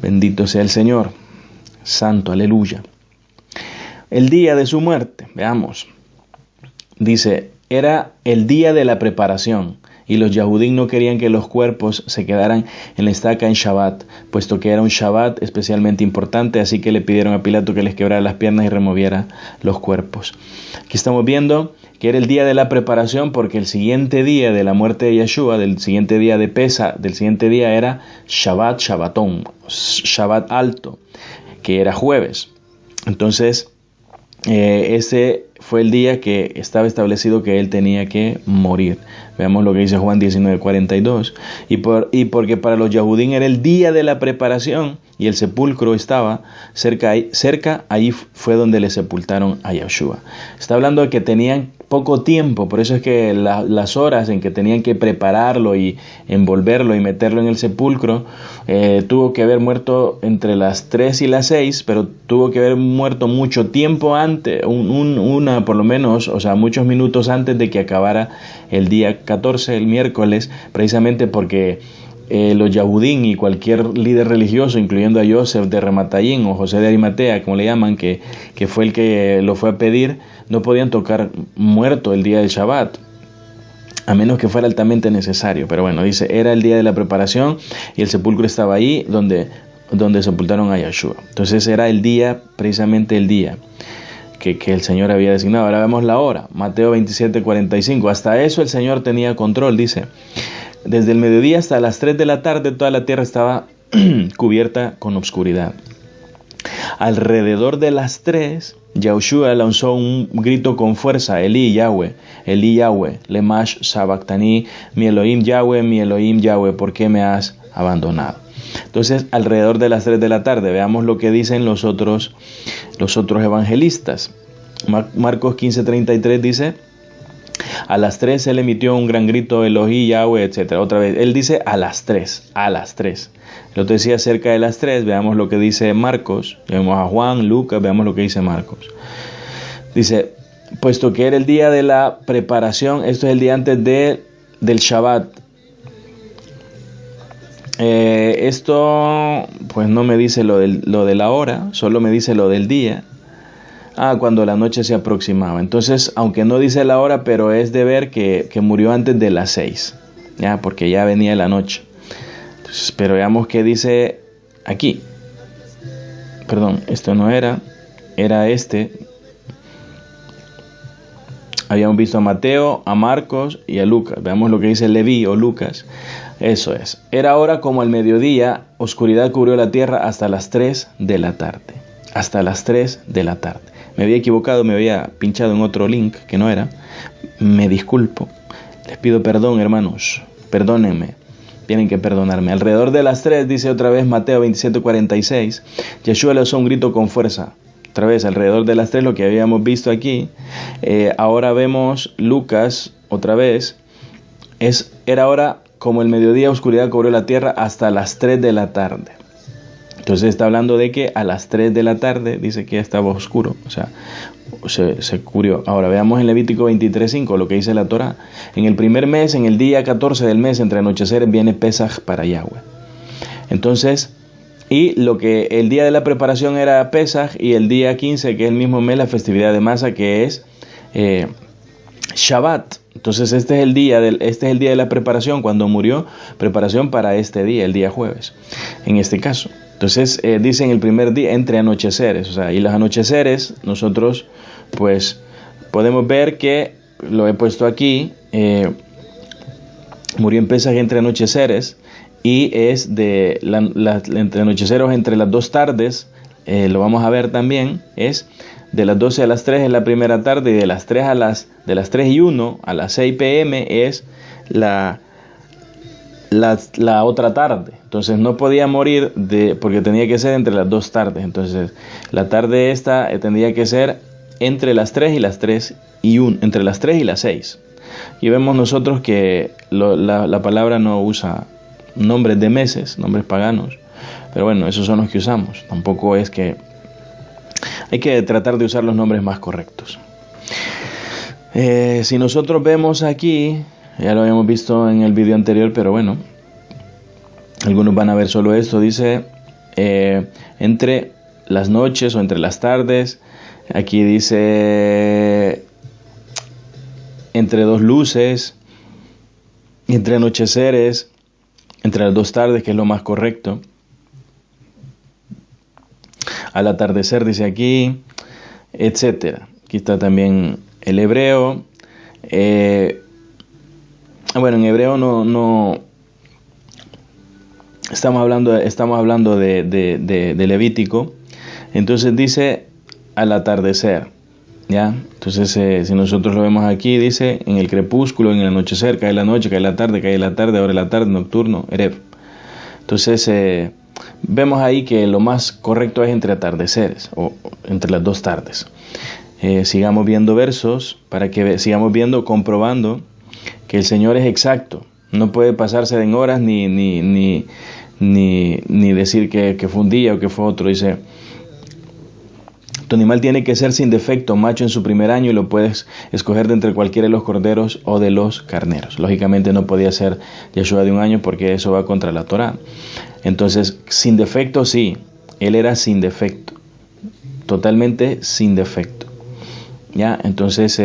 Bendito sea el Señor. Santo, aleluya. El día de su muerte, veamos. Dice, era el día de la preparación, y los Yahudín no querían que los cuerpos se quedaran en la estaca en Shabbat, puesto que era un Shabbat especialmente importante, así que le pidieron a Pilato que les quebrara las piernas y removiera los cuerpos. Aquí estamos viendo que era el día de la preparación, porque el siguiente día de la muerte de Yeshua, del siguiente día de Pesaj, del siguiente día era Shabbat, Shabbatón, Shabbat alto, que era jueves. Entonces, ese fue el día que estaba establecido que él tenía que morir. Veamos lo que dice Juan 19:42. Y porque para los Yahudín era el día de la preparación y el sepulcro estaba cerca, ahí fue donde le sepultaron a Yahshua. Está hablando de que tenían poco tiempo, por eso es que las horas en que tenían que prepararlo y envolverlo y meterlo en el sepulcro, tuvo que haber muerto entre las 3 y las 6, pero tuvo que haber muerto mucho tiempo antes, por lo menos, o sea, muchos minutos antes de que acabara el día 14, el miércoles, precisamente porque los Yahudín y cualquier líder religioso, incluyendo a Yosef de Rematayín o José de Arimatea, como le llaman, que fue el que lo fue a pedir, no podían tocar muerto el día del Shabbat, a menos que fuera altamente necesario. Pero bueno, dice, era el día de la preparación y el sepulcro estaba ahí donde sepultaron a Yahshua. Entonces era el día, precisamente el día que el Señor había designado. Ahora vemos la hora, Mateo 27:45. Hasta eso el Señor tenía control, dice. Desde el mediodía hasta las 3 de la tarde toda la tierra estaba cubierta con obscuridad. Alrededor de las 3, Yahushua lanzó un grito con fuerza, Eli Yahweh, Lemash Sabactani, mi Elohim Yahweh, ¿por qué me has abandonado? Entonces, alrededor de las 3 de la tarde, veamos lo que dicen los otros evangelistas. Marcos 15:33 dice, a las 3 él emitió un gran grito, Elohim Yahweh, etc. Otra vez, él dice a las 3. El otro decía cerca de las 3, veamos lo que dice Marcos, vemos a Juan, Lucas, veamos lo que dice Marcos. Dice, puesto que era el día de la preparación, esto es el día antes del Shabbat. Esto pues no me dice lo de la hora, solo me dice lo del día. Cuando la noche se aproximaba. Entonces, aunque no dice la hora, pero es de ver que murió antes de las 6, ya, porque ya venía la noche. Entonces, pero veamos qué dice aquí. Perdón, esto no era este. Habíamos visto a Mateo, a Marcos y a Lucas. Veamos lo que dice Leví o Lucas. Eso es. Era ahora como al mediodía, oscuridad cubrió la tierra hasta las 3 de la tarde. Hasta las 3 de la tarde. Me había equivocado, me había pinchado en otro link que no era. Me disculpo. Les pido perdón, hermanos. Perdónenme. tienen que perdonarme. Alrededor de las 3, dice otra vez Mateo 27:46, Yeshua le hizo un grito con fuerza. Otra vez, alrededor de las 3, lo que habíamos visto aquí. Ahora vemos Lucas, otra vez, era ahora como el mediodía, oscuridad cubrió la tierra hasta las 3 de la tarde. Entonces está hablando de que a las 3 de la tarde, dice que ya estaba oscuro, o sea, se cubrió. Ahora veamos en Levítico 23:5 lo que dice la Torá. En el primer mes, en el día 14 del mes, entre anocheceres, viene Pesaj para Yahweh. Entonces, y lo que el día de la preparación era Pesaj, y el día 15, que es el mismo mes, la festividad de Masa, que es Shabbat. Entonces este es el día de la preparación, cuando murió, preparación para este día, el día jueves, en este caso. Entonces dice en el primer día, entre anocheceres, o sea, y los anocheceres, nosotros pues podemos ver que, lo he puesto aquí, murió en Pesaj entre anocheceres, y es de entre anocheceros entre las 2 tardes, lo vamos a ver también, es de las 12 a las 3 es la primera tarde, y de las 3 y 1 a las 6 p.m. es la otra tarde. Entonces no podía morir porque tenía que ser entre las 2 tardes. Entonces la tarde esta tendría que ser entre las 3 y las 3 y 1, entre las 3 y las 6. Y vemos nosotros que la palabra no usa nombres de meses, nombres paganos, pero bueno, esos son los que usamos. Tampoco es que hay que tratar de usar los nombres más correctos. Si nosotros vemos aquí, ya lo habíamos visto en el video anterior, pero bueno, algunos van a ver solo esto. Dice entre las noches o entre las tardes. Aquí dice entre 2 luces, entre anocheceres, entre las 2 tardes, que es lo más correcto. Al atardecer, dice aquí, etcétera. Aquí está también el hebreo. Bueno, en hebreo no estamos hablando de Levítico. Entonces dice al atardecer, ¿ya? Entonces si nosotros lo vemos aquí, dice en el crepúsculo, en el anochecer, cae la noche, cae la tarde, ahora la tarde, nocturno, erev. Entonces vemos ahí que lo más correcto es entre atardeceres o entre las 2 tardes. Sigamos viendo versos para que sigamos comprobando que el Señor es exacto. No puede pasarse en horas ni decir que fue un día o que fue otro. Dice, tu animal tiene que ser sin defecto, macho en su primer año, y lo puedes escoger de entre cualquiera de los corderos o de los carneros. Lógicamente no podía ser Yeshua de 1 año porque eso va contra la Torá. Entonces, sin defecto sí, él era sin defecto, totalmente sin defecto. ¿Ya? Entonces,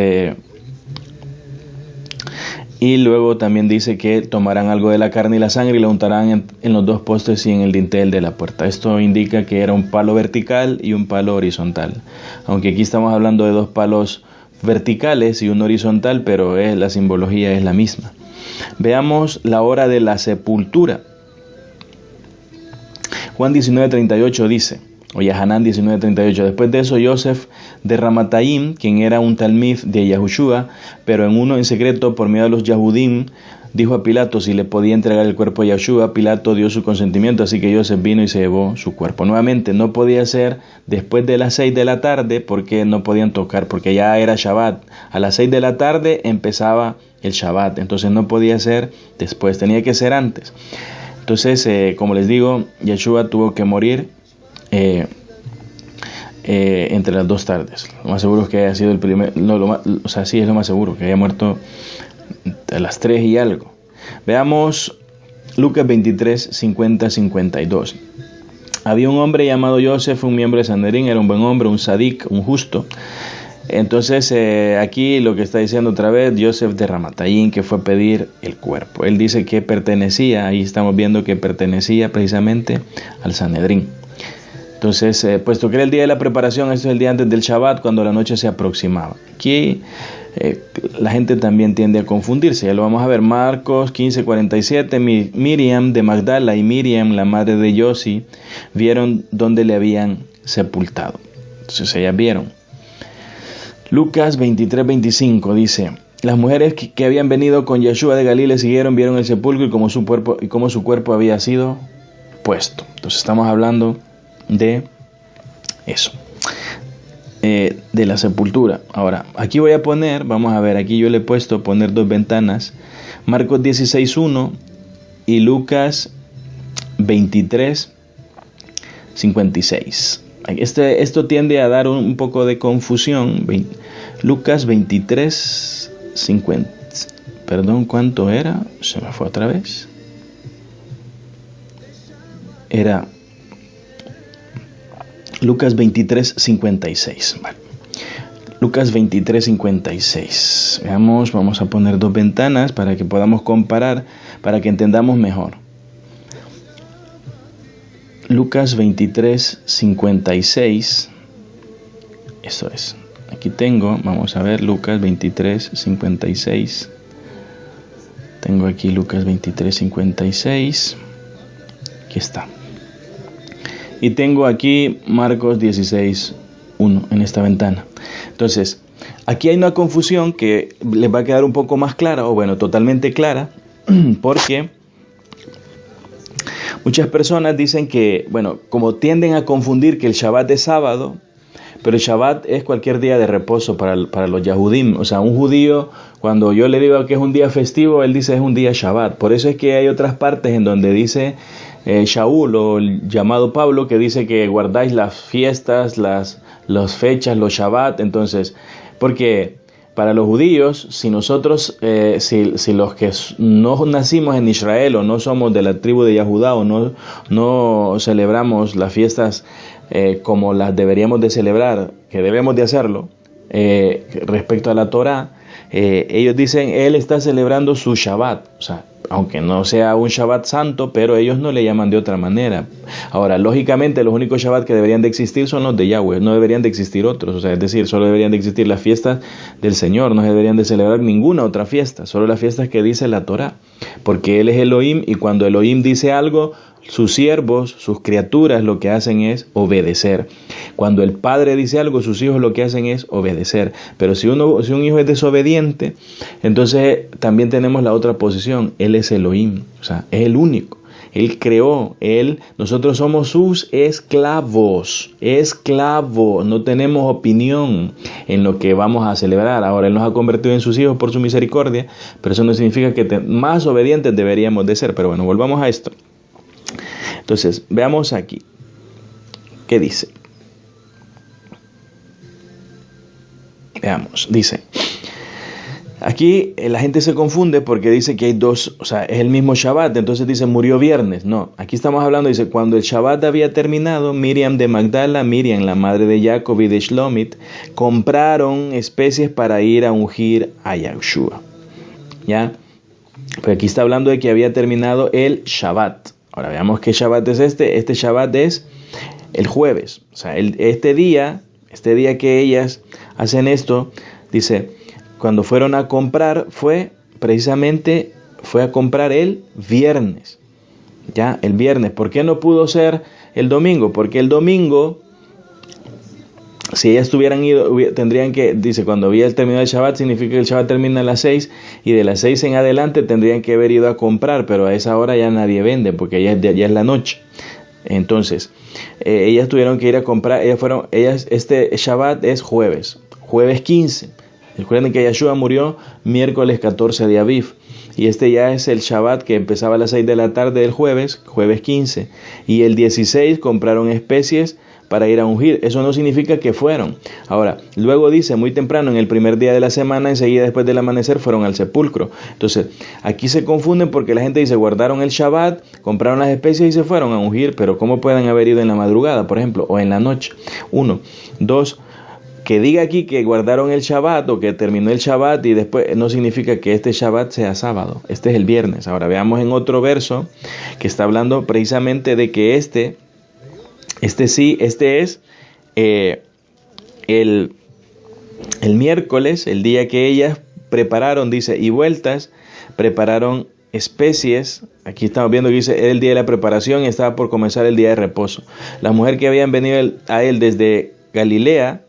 y luego también dice que tomarán algo de la carne y la sangre y la untarán en los 2 postes y en el dintel de la puerta. Esto indica que era un palo vertical y un palo horizontal. Aunque aquí estamos hablando de 2 palos verticales y un horizontal, pero la simbología es la misma. Veamos la hora de la sepultura. Juan 19:38 dice, o Yahanán 19:38, después de eso Yosef de Ramataim, quien era un talmid de Yahushua, pero en secreto por medio de los Yahudim, dijo a Pilato si le podía entregar el cuerpo a Yeshua. Pilato dio su consentimiento, así que Yosef vino y se llevó su cuerpo. Nuevamente, no podía ser después de las 6 de la tarde, porque no podían tocar, porque ya era Shabbat. A las 6 de la tarde empezaba el Shabbat, entonces no podía ser después, tenía que ser antes. Entonces, como les digo, Yeshua tuvo que morir entre las 2 tardes. Lo más seguro es que haya sido el primer, sí es lo más seguro, que haya muerto a las 3 y algo. Veamos Lucas 23, 50-52. Había un hombre llamado Yosef, un miembro de Sanedrín, era un buen hombre, un sadik, un justo. Entonces aquí lo que está diciendo otra vez, Yosef de Ramatayín, que fue a pedir el cuerpo. Él dice que pertenecía, ahí estamos viendo que pertenecía precisamente al Sanedrín. Entonces, puesto que era el día de la preparación, esto es el día antes del Shabbat, cuando la noche se aproximaba. Aquí la gente también tiende a confundirse, ya lo vamos a ver. Marcos 15:47, Miriam de Magdala y Miriam, la madre de Yosi, vieron dónde le habían sepultado. Entonces ellas vieron. Lucas 23:25 dice, las mujeres que habían venido con Yeshua de Galilea siguieron, vieron el sepulcro y cómo su cuerpo había sido puesto. Entonces estamos hablando de eso, de la sepultura. Ahora, aquí voy a poner, vamos a ver, aquí yo le he puesto poner dos ventanas, Marcos 16:1 y Lucas 23:56. Esto tiende a dar un poco de confusión. Lucas 23:50. Perdón, ¿cuánto era? Se me fue otra vez. Era Lucas 23:56. Vale. Lucas 23:56. Veamos, vamos a poner dos ventanas para que podamos comparar, para que entendamos mejor. Lucas 23:56. Eso es. Aquí tengo, vamos a ver, Lucas 23:56. Tengo aquí Lucas 23:56. Aquí está. Y tengo aquí Marcos 16:1 en esta ventana. Entonces, aquí hay una confusión que les va a quedar un poco más clara, o bueno, totalmente clara, porque muchas personas dicen que, bueno, como tienden a confundir que el Shabbat es sábado, pero el Shabbat es cualquier día de reposo para los Yahudim. O sea, un judío, cuando yo le digo que es un día festivo, él dice es un día Shabbat. Por eso es que hay otras partes en donde dice Shaul, o el llamado Pablo, que dice que guardáis las fiestas, las fechas, los Shabbat. Entonces, porque para los judíos, si nosotros, si los que no nacimos en Israel o no somos de la tribu de Yahudá o no celebramos las fiestas como las deberíamos de celebrar, que debemos de hacerlo, respecto a la Torá, ellos dicen, él está celebrando su Shabbat, o sea, aunque no sea un Shabbat santo, pero ellos no le llaman de otra manera. Ahora, lógicamente, los únicos Shabbat que deberían de existir son los de Yahweh, no deberían de existir otros, o sea, es decir, solo deberían de existir las fiestas del Señor, no se deberían de celebrar ninguna otra fiesta, solo las fiestas que dice la Torá, porque Él es Elohim, y cuando Elohim dice algo, sus siervos, sus criaturas, lo que hacen es obedecer. Cuando el padre dice algo, sus hijos lo que hacen es obedecer. Pero si un hijo es desobediente, entonces también tenemos la otra posición. Él es Elohim, o sea, es el único. Él creó, nosotros somos sus esclavos, no tenemos opinión en lo que vamos a celebrar. Ahora, Él nos ha convertido en sus hijos por su misericordia, pero eso no significa que más obedientes deberíamos de ser. Pero bueno, volvamos a esto. Entonces, veamos aquí, ¿qué dice? Veamos, dice, aquí la gente se confunde porque dice que hay dos, o sea, es el mismo Shabbat, entonces dice murió viernes. No, aquí estamos hablando, dice, cuando el Shabbat había terminado, Miriam de Magdala, Miriam, la madre de Jacob y de Shlomit, compraron especies para ir a ungir a Yahshua. ¿Ya? Pero aquí está hablando de que había terminado el Shabbat. Ahora veamos qué Shabbat es este. Este Shabbat es el jueves. O sea, este día que ellas hacen esto, dice, cuando fueron a comprar, fue a comprar el viernes. Ya, el viernes. ¿Por qué no pudo ser el domingo? Porque el domingo, si ellas hubieran ido, tendrían que, dice, cuando había terminado el Shabbat, significa que el Shabbat termina a las 6, y de las 6 en adelante tendrían que haber ido a comprar, pero a esa hora ya nadie vende, porque ya es la noche. Entonces, ellas tuvieron que ir a comprar, este Shabbat es jueves 15. Recuerden que Yahshua murió miércoles 14 de Aviv, y este ya es el Shabbat que empezaba a las 6 de la tarde del jueves 15, y el 16 compraron especies para ir a ungir. Eso no significa que fueron. Ahora, luego dice, muy temprano, en el primer día de la semana, enseguida después del amanecer, fueron al sepulcro. Entonces, aquí se confunden porque la gente dice, guardaron el Shabbat, compraron las especies y se fueron a ungir, pero ¿cómo pueden haber ido en la madrugada, por ejemplo, o en la noche? 1. 2. Que diga aquí que guardaron el Shabbat o que terminó el Shabbat y después, no significa que este Shabbat sea sábado. Este es el viernes. Ahora veamos en otro verso que está hablando precisamente de que este es el miércoles, el día que ellas prepararon, dice, y vueltas, prepararon especies. Aquí estamos viendo que dice, era el día de la preparación y estaba por comenzar el día de reposo. La mujer que habían venido a él desde Galilea,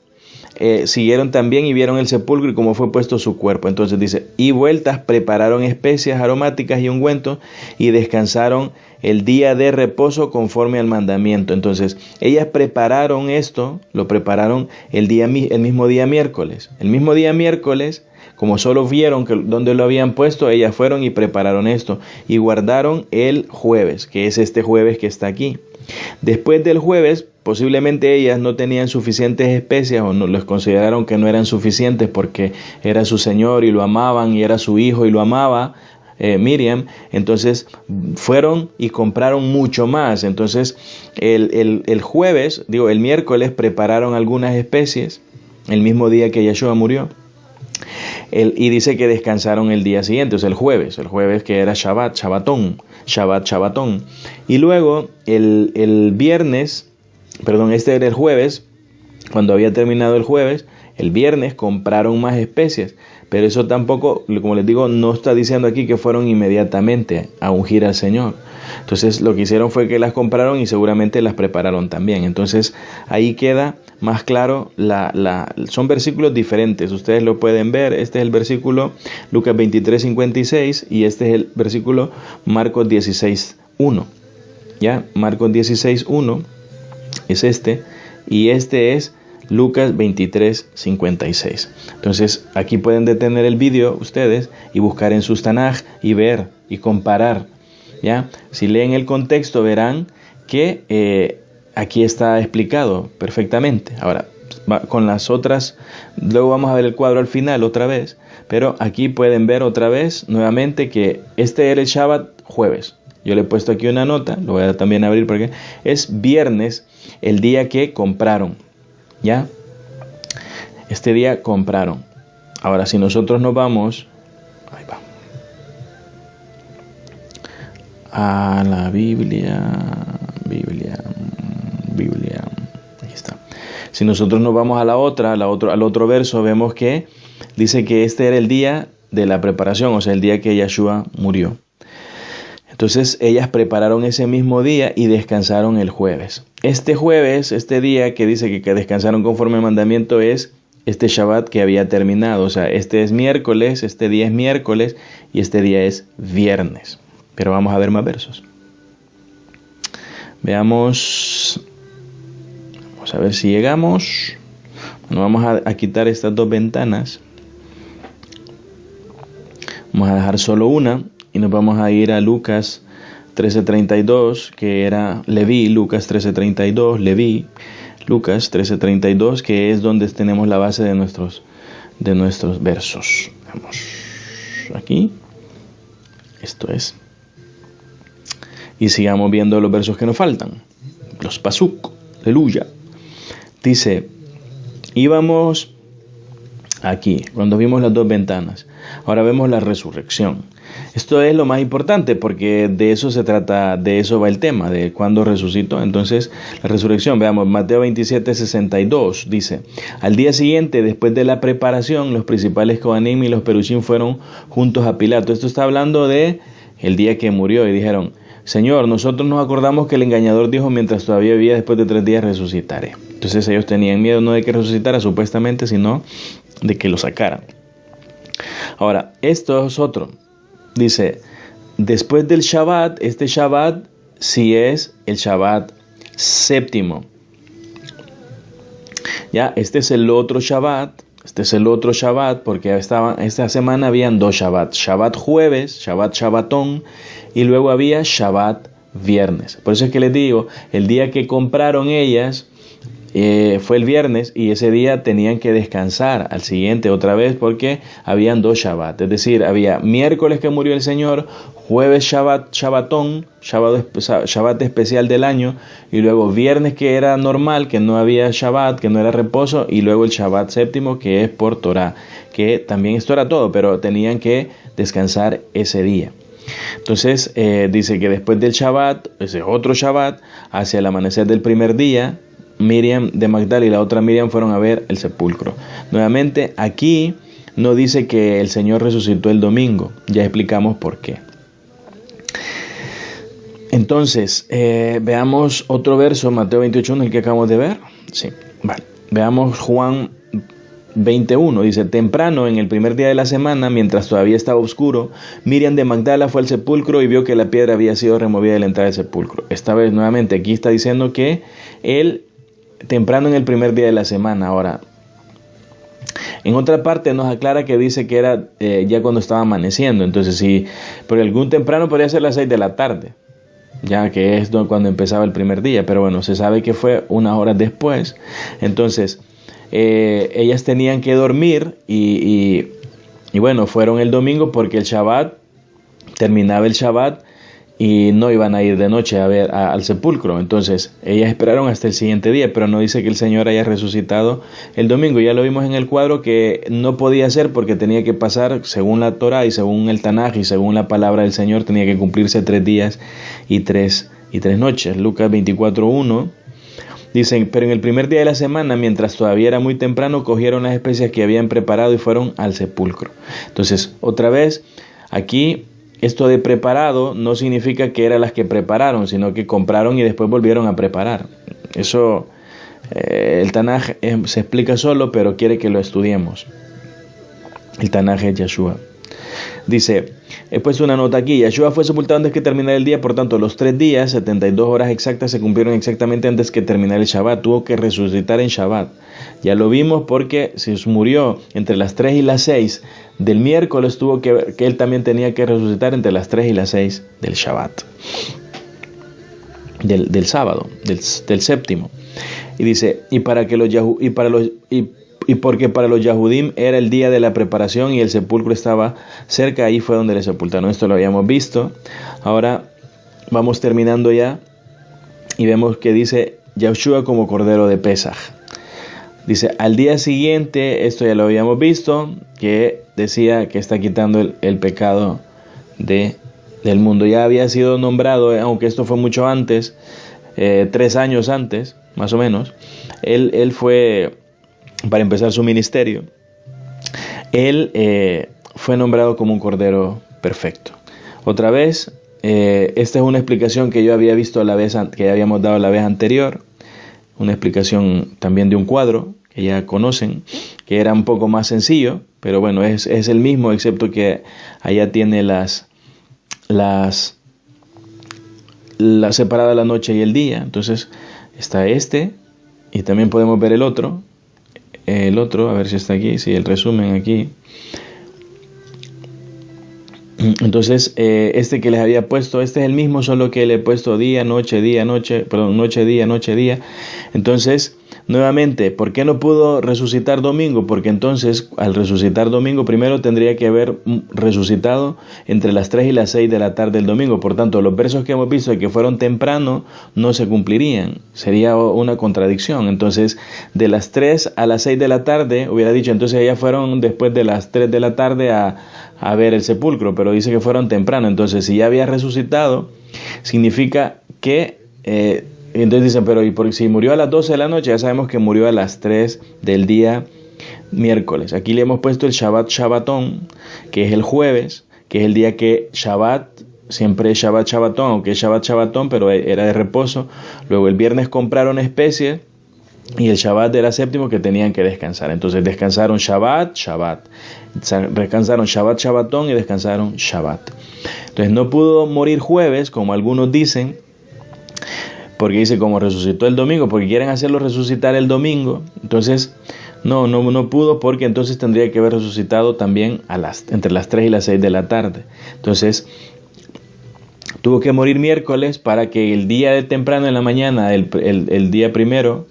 siguieron también y vieron el sepulcro y cómo fue puesto su cuerpo. Entonces dice, y vueltas prepararon especias aromáticas y ungüentos y descansaron el día de reposo conforme al mandamiento. Entonces ellas prepararon esto, lo prepararon el mismo día miércoles. El mismo día miércoles, como solo vieron que donde lo habían puesto, ellas fueron y prepararon esto y guardaron el jueves, que es este jueves que está aquí. Después del jueves, posiblemente ellas no tenían suficientes especias o no les consideraron que no eran suficientes porque era su señor y lo amaban y era su hijo y lo amaba, Miriam. Entonces fueron y compraron mucho más. Entonces el jueves, el miércoles prepararon algunas especies el mismo día que Yeshua murió. Y dice que descansaron el día siguiente, o sea, el jueves que era Shabbatón. Y luego el viernes, este era el jueves, cuando había terminado el jueves, el viernes compraron más especias. Pero eso tampoco, como les digo, no está diciendo aquí que fueron inmediatamente a ungir al Señor. Entonces lo que hicieron fue que las compraron y seguramente las prepararon también. Entonces ahí queda más claro, son versículos diferentes, ustedes lo pueden ver. Este es el versículo Lucas 23:56 y este es el versículo Marcos 16:1. ¿Ya? Marcos 16:1 es este y este es Lucas 23:56. Entonces aquí pueden detener el vídeo ustedes y buscar en sus Tanaj y ver y comparar. ¿Ya? Si leen el contexto verán que aquí está explicado perfectamente. Ahora, con las otras, luego vamos a ver el cuadro al final otra vez, pero aquí pueden ver otra vez nuevamente que este era el Shabbat jueves. Yo le he puesto aquí una nota, lo voy a también abrir porque es viernes, el día que compraron. ¿Ya? Este día compraron. Ahora, si nosotros nos vamos, ahí va, a la Biblia, ahí está. Si nosotros nos vamos a al otro verso, vemos que dice que este era el día de la preparación, o sea, el día que Yeshua murió. Entonces ellas prepararon ese mismo día y descansaron el jueves. Este jueves, este día que dice que descansaron conforme al mandamiento es este Shabbat que había terminado. O sea, este es miércoles, este día es miércoles y este día es viernes. Pero vamos a ver más versos. Veamos. Vamos a ver si llegamos. Bueno, vamos a quitar estas dos ventanas. Vamos a dejar solo una. Y nos vamos a ir a Lucas 13:32, que era Leví, Lucas 13:32, Leví, Lucas 13:32, que es donde tenemos la base de nuestros versos. Vamos aquí, esto es. Y sigamos viendo los versos que nos faltan, los pasuk, aleluya. Dice, íbamos aquí, cuando vimos las dos ventanas, ahora vemos la resurrección. Esto es lo más importante porque de eso se trata, de eso va el tema, de cuándo resucitó. Entonces, la resurrección, veamos, Mateo 27:62 dice, al día siguiente, después de la preparación, los principales Kohanim y los Perushim fueron juntos a Pilato. Esto está hablando de el día que murió y dijeron, Señor, nosotros nos acordamos que el engañador dijo mientras todavía vivía, después de 3 días resucitaré. Entonces ellos tenían miedo no de que resucitara supuestamente, sino de que lo sacaran. Ahora, esto es otro. Dice, después del Shabbat, este Shabbat sí es el Shabbat séptimo. Ya, este es el otro Shabbat, porque esta semana habían 2 Shabbat. Shabbat jueves, Shabbat Shabbatón, y luego había Shabbat viernes. Por eso es que les digo, el día que compraron ellas fue el viernes y ese día tenían que descansar al siguiente otra vez porque habían 2 Shabbat. Es decir, había miércoles que murió el Señor, jueves Shabbatón, Shabbat especial del año, y luego viernes que era normal, que no había Shabbat, que no era reposo, y luego el Shabbat séptimo que es por Torah, que también esto era todo, pero tenían que descansar ese día. Entonces dice que después del Shabbat, ese otro Shabbat, hacia el amanecer del primer día, Miriam de Magdala y la otra Miriam fueron a ver el sepulcro. Nuevamente, aquí no dice que el Señor resucitó el domingo. Ya explicamos por qué. Entonces, veamos otro verso, Mateo 28:1, el que acabamos de ver. Sí, vale. Veamos Juan 21 dice: temprano en el primer día de la semana, mientras todavía estaba oscuro, Miriam de Magdala fue al sepulcro y vio que la piedra había sido removida de la entrada del sepulcro. Esta vez nuevamente aquí está diciendo que él temprano en el primer día de la semana. Ahora, en otra parte nos aclara que dice que era ya cuando estaba amaneciendo. Entonces sí, porque algún temprano podría ser las 6 de la tarde, ya que es cuando empezaba el primer día, pero bueno, se sabe que fue unas horas después. Entonces ellas tenían que dormir y bueno, fueron el domingo porque el Shabbat, terminaba el Shabbat y no iban a ir de noche a ver al sepulcro. Entonces ellas esperaron hasta el siguiente día, pero no dice que el Señor haya resucitado el domingo. Ya lo vimos en el cuadro que no podía ser porque tenía que pasar, según la Torah y según el Tanaj y según la palabra del Señor, tenía que cumplirse 3 días y 3 noches. Lucas 24:1 dicen: pero en el primer día de la semana, mientras todavía era muy temprano, cogieron las especias que habían preparado y fueron al sepulcro. Entonces, otra vez, aquí esto de preparado no significa que eran las que prepararon, sino que compraron y después volvieron a preparar. Eso el Tanaj se explica solo, pero quiere que lo estudiemos. El Tanaj es Yeshua. Dice, he puesto una nota aquí: Yeshua fue sepultado antes que terminara el día, por tanto los 3 días, 72 horas exactas, se cumplieron exactamente antes que terminara el Shabbat. Tuvo que resucitar en Shabbat. Ya lo vimos porque si murió entre las 3 y las 6 del miércoles, tuvo que él también tenía que resucitar entre las 3 y las 6 del Shabbat, del sábado, del séptimo. Y dice, porque para los Yahudim era el día de la preparación y el sepulcro estaba cerca, ahí fue donde le sepultaron. Esto lo habíamos visto. Ahora vamos terminando ya y vemos que dice Yeshua como cordero de Pesaj. Dice, al día siguiente, esto ya lo habíamos visto, que decía que está quitando el pecado del mundo. Ya había sido nombrado, aunque esto fue mucho antes, 3 años antes, más o menos. Él fue, para empezar su ministerio, él fue nombrado como un cordero perfecto. Otra vez, esta es una explicación que yo había visto que habíamos dado la vez anterior, una explicación también de un cuadro que ya conocen, que era un poco más sencillo, pero bueno, es el mismo, excepto que allá tiene la separada la noche y el día. Entonces está este, y también podemos ver el otro, a ver si está aquí, sí, el resumen aquí. Entonces este que les había puesto, este es el mismo, solo que le he puesto día, noche, noche, día. Entonces, nuevamente, ¿por qué no pudo resucitar domingo? Porque entonces, al resucitar domingo, primero tendría que haber resucitado entre las 3 y las 6 de la tarde del domingo. Por tanto, los versos que hemos visto de que fueron temprano no se cumplirían. Sería una contradicción. Entonces, de las 3 a las 6 de la tarde, hubiera dicho, entonces ya fueron después de las 3 de la tarde a ver el sepulcro, pero dice que fueron temprano. Entonces, si ya había resucitado, significa que entonces dicen, pero ¿y si murió a las 12 de la noche? Ya sabemos que murió a las 3 del día miércoles. Aquí le hemos puesto el Shabbat Shabbatón, que es el jueves, que es el día que Shabbat, siempre es Shabbat Shabbatón, aunque es Shabbat Shabbatón, pero era de reposo. Luego el viernes compraron especies y el Shabbat era séptimo, que tenían que descansar. Entonces descansaron Shabbat, descansaron Shabbat Shabbatón y descansaron Shabbat. Entonces no pudo morir jueves, como algunos dicen, porque dice como resucitó el domingo, porque quieren hacerlo resucitar el domingo. Entonces no pudo, porque entonces tendría que haber resucitado también entre las 3 y las 6 de la tarde. Entonces tuvo que morir miércoles para que el día de temprano en la mañana, el día primero,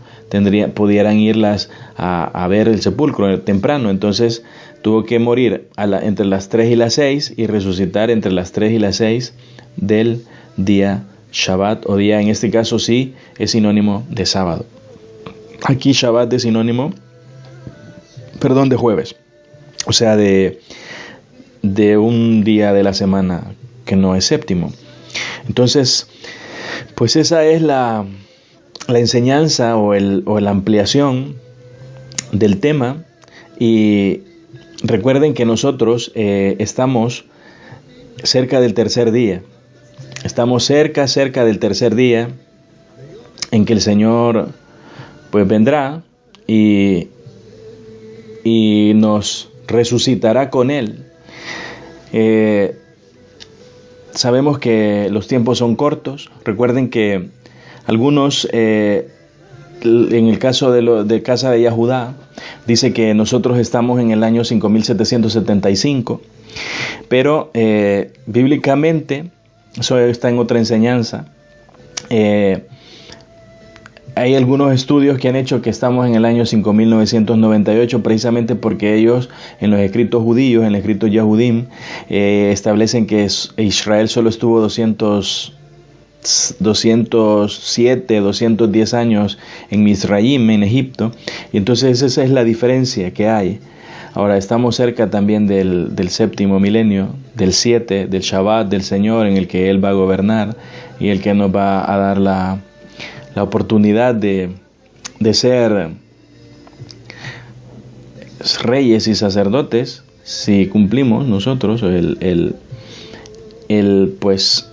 pudieran irlas a ver el sepulcro temprano. Entonces tuvo que morir entre las 3 y las 6 y resucitar entre las 3 y las 6 del día Shabbat, o día, en este caso sí, es sinónimo de sábado. Aquí Shabbat es sinónimo, de jueves, o sea, de un día de la semana que no es séptimo. Entonces, pues esa es la enseñanza o la ampliación del tema. Y recuerden que nosotros estamos cerca del tercer día. Estamos cerca del tercer día en que el Señor pues vendrá y y nos resucitará con Él. Sabemos que los tiempos son cortos. Recuerden que algunos, en el caso de casa de Yahudá, dice que nosotros estamos en el año 5775, pero bíblicamente, eso está en otra enseñanza, hay algunos estudios que han hecho que estamos en el año 5998, precisamente porque ellos en los escritos judíos, en el escrito Yahudim, establecen que Israel solo estuvo 207, 210 años en Misraim, en Egipto, y entonces esa es la diferencia que hay. Ahora estamos cerca también del séptimo milenio, del 7, del Shabbat del Señor, en el que Él va a gobernar y el que nos va a dar la oportunidad de ser reyes y sacerdotes, si cumplimos nosotros pues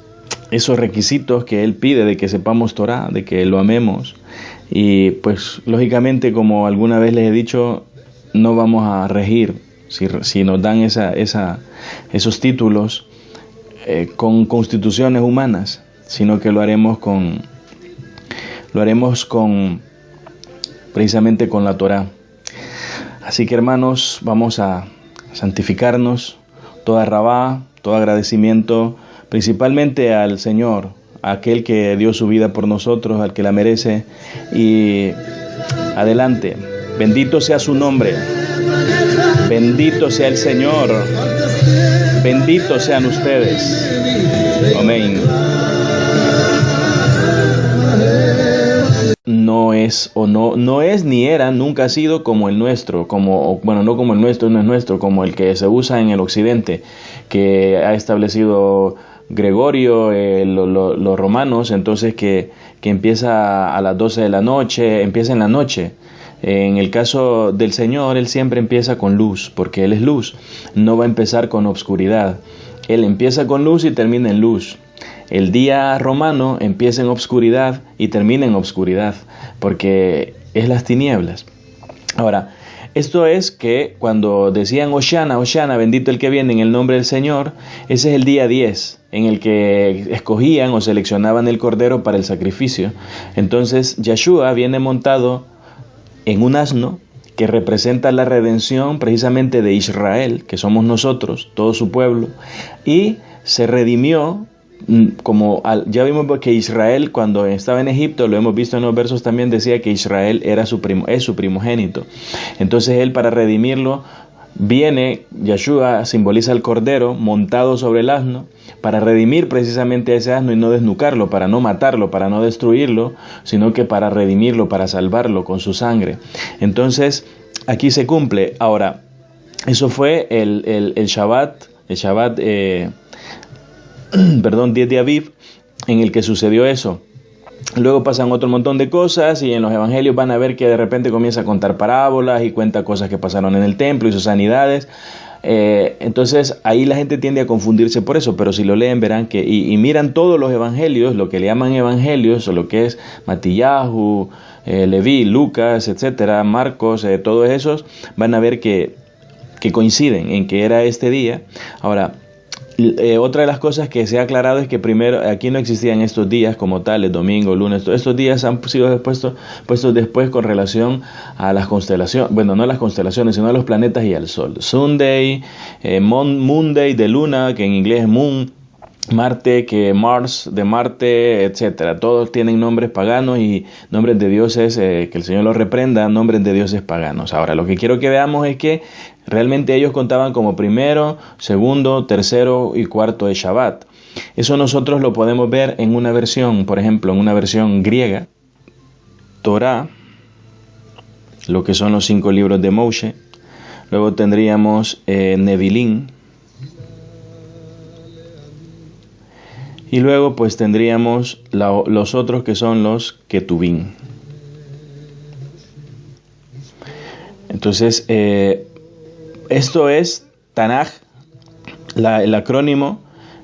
esos requisitos que Él pide de que sepamos Torah, de que lo amemos. Y pues lógicamente, como alguna vez les he dicho, no vamos a regir si nos dan esos títulos con constituciones humanas, sino que lo haremos precisamente con la Torá. Así que, hermanos, vamos a santificarnos, toda rabá, todo agradecimiento, principalmente al Señor, a aquel que dio su vida por nosotros, al que la merece, y adelante. Bendito sea su nombre, bendito sea el Señor, benditos sean ustedes. Amén. No es ni era, nunca ha sido como el nuestro, no como el nuestro, no es nuestro, como el que se usa en el occidente, que ha establecido Gregorio, los romanos, entonces que empieza a las 12 de la noche, empieza en la noche. En el caso del Señor, Él siempre empieza con luz, porque Él es luz, no va a empezar con obscuridad. Él empieza con luz y termina en luz. El día romano empieza en obscuridad y termina en obscuridad, porque es las tinieblas. Ahora, esto es que cuando decían Hoshana, Hoshana, bendito el que viene en el nombre del Señor, ese es el día 10, en el que escogían o seleccionaban el cordero para el sacrificio. Entonces, Yeshua viene montado en un asno que representa la redención precisamente de Israel, que somos nosotros, todo su pueblo, y se redimió. Ya vimos que Israel, cuando estaba en Egipto, lo hemos visto en los versos también, decía que Israel es su primogénito. Entonces Él, para redimirlo, viene, Yeshua simboliza el cordero montado sobre el asno, para redimir precisamente a ese asno y no desnucarlo, para no matarlo, para no destruirlo, sino que para redimirlo, para salvarlo con su sangre. Entonces aquí se cumple. Ahora, eso fue el Shabbat, 10 de Aviv, en el que sucedió eso. Luego pasan otro montón de cosas y en los evangelios van a ver que de repente comienza a contar parábolas y cuenta cosas que pasaron en el templo y sus sanidades. Entonces ahí la gente tiende a confundirse por eso, pero si lo leen verán que, y miran todos los evangelios, lo que le llaman evangelios, o lo que es Matillahu, Leví, Lucas, etcétera, Marcos, todos esos, van a ver que coinciden en que era este día. Ahora, otra de las cosas que se ha aclarado es que primero aquí no existían estos días como tales, domingo, lunes. Estos días han sido puestos después con relación a las constelaciones, bueno, no a las constelaciones, sino a los planetas y al sol. Sunday, Monday de luna, que en inglés es moon, Marte, que Mars de Marte, etcétera. Todos tienen nombres paganos y nombres de dioses, que el Señor los reprenda, nombres de dioses paganos. Ahora, lo que quiero que veamos es que realmente ellos contaban como primero, segundo, tercero y cuarto de Shabbat. Eso nosotros lo podemos ver en una versión, por ejemplo, en una versión griega, Torah, lo que son los 5 libros de Moshe. Luego tendríamos Nevilim. Y luego pues tendríamos los otros que son los Ketubim. Entonces, esto es Tanaj, el acrónimo.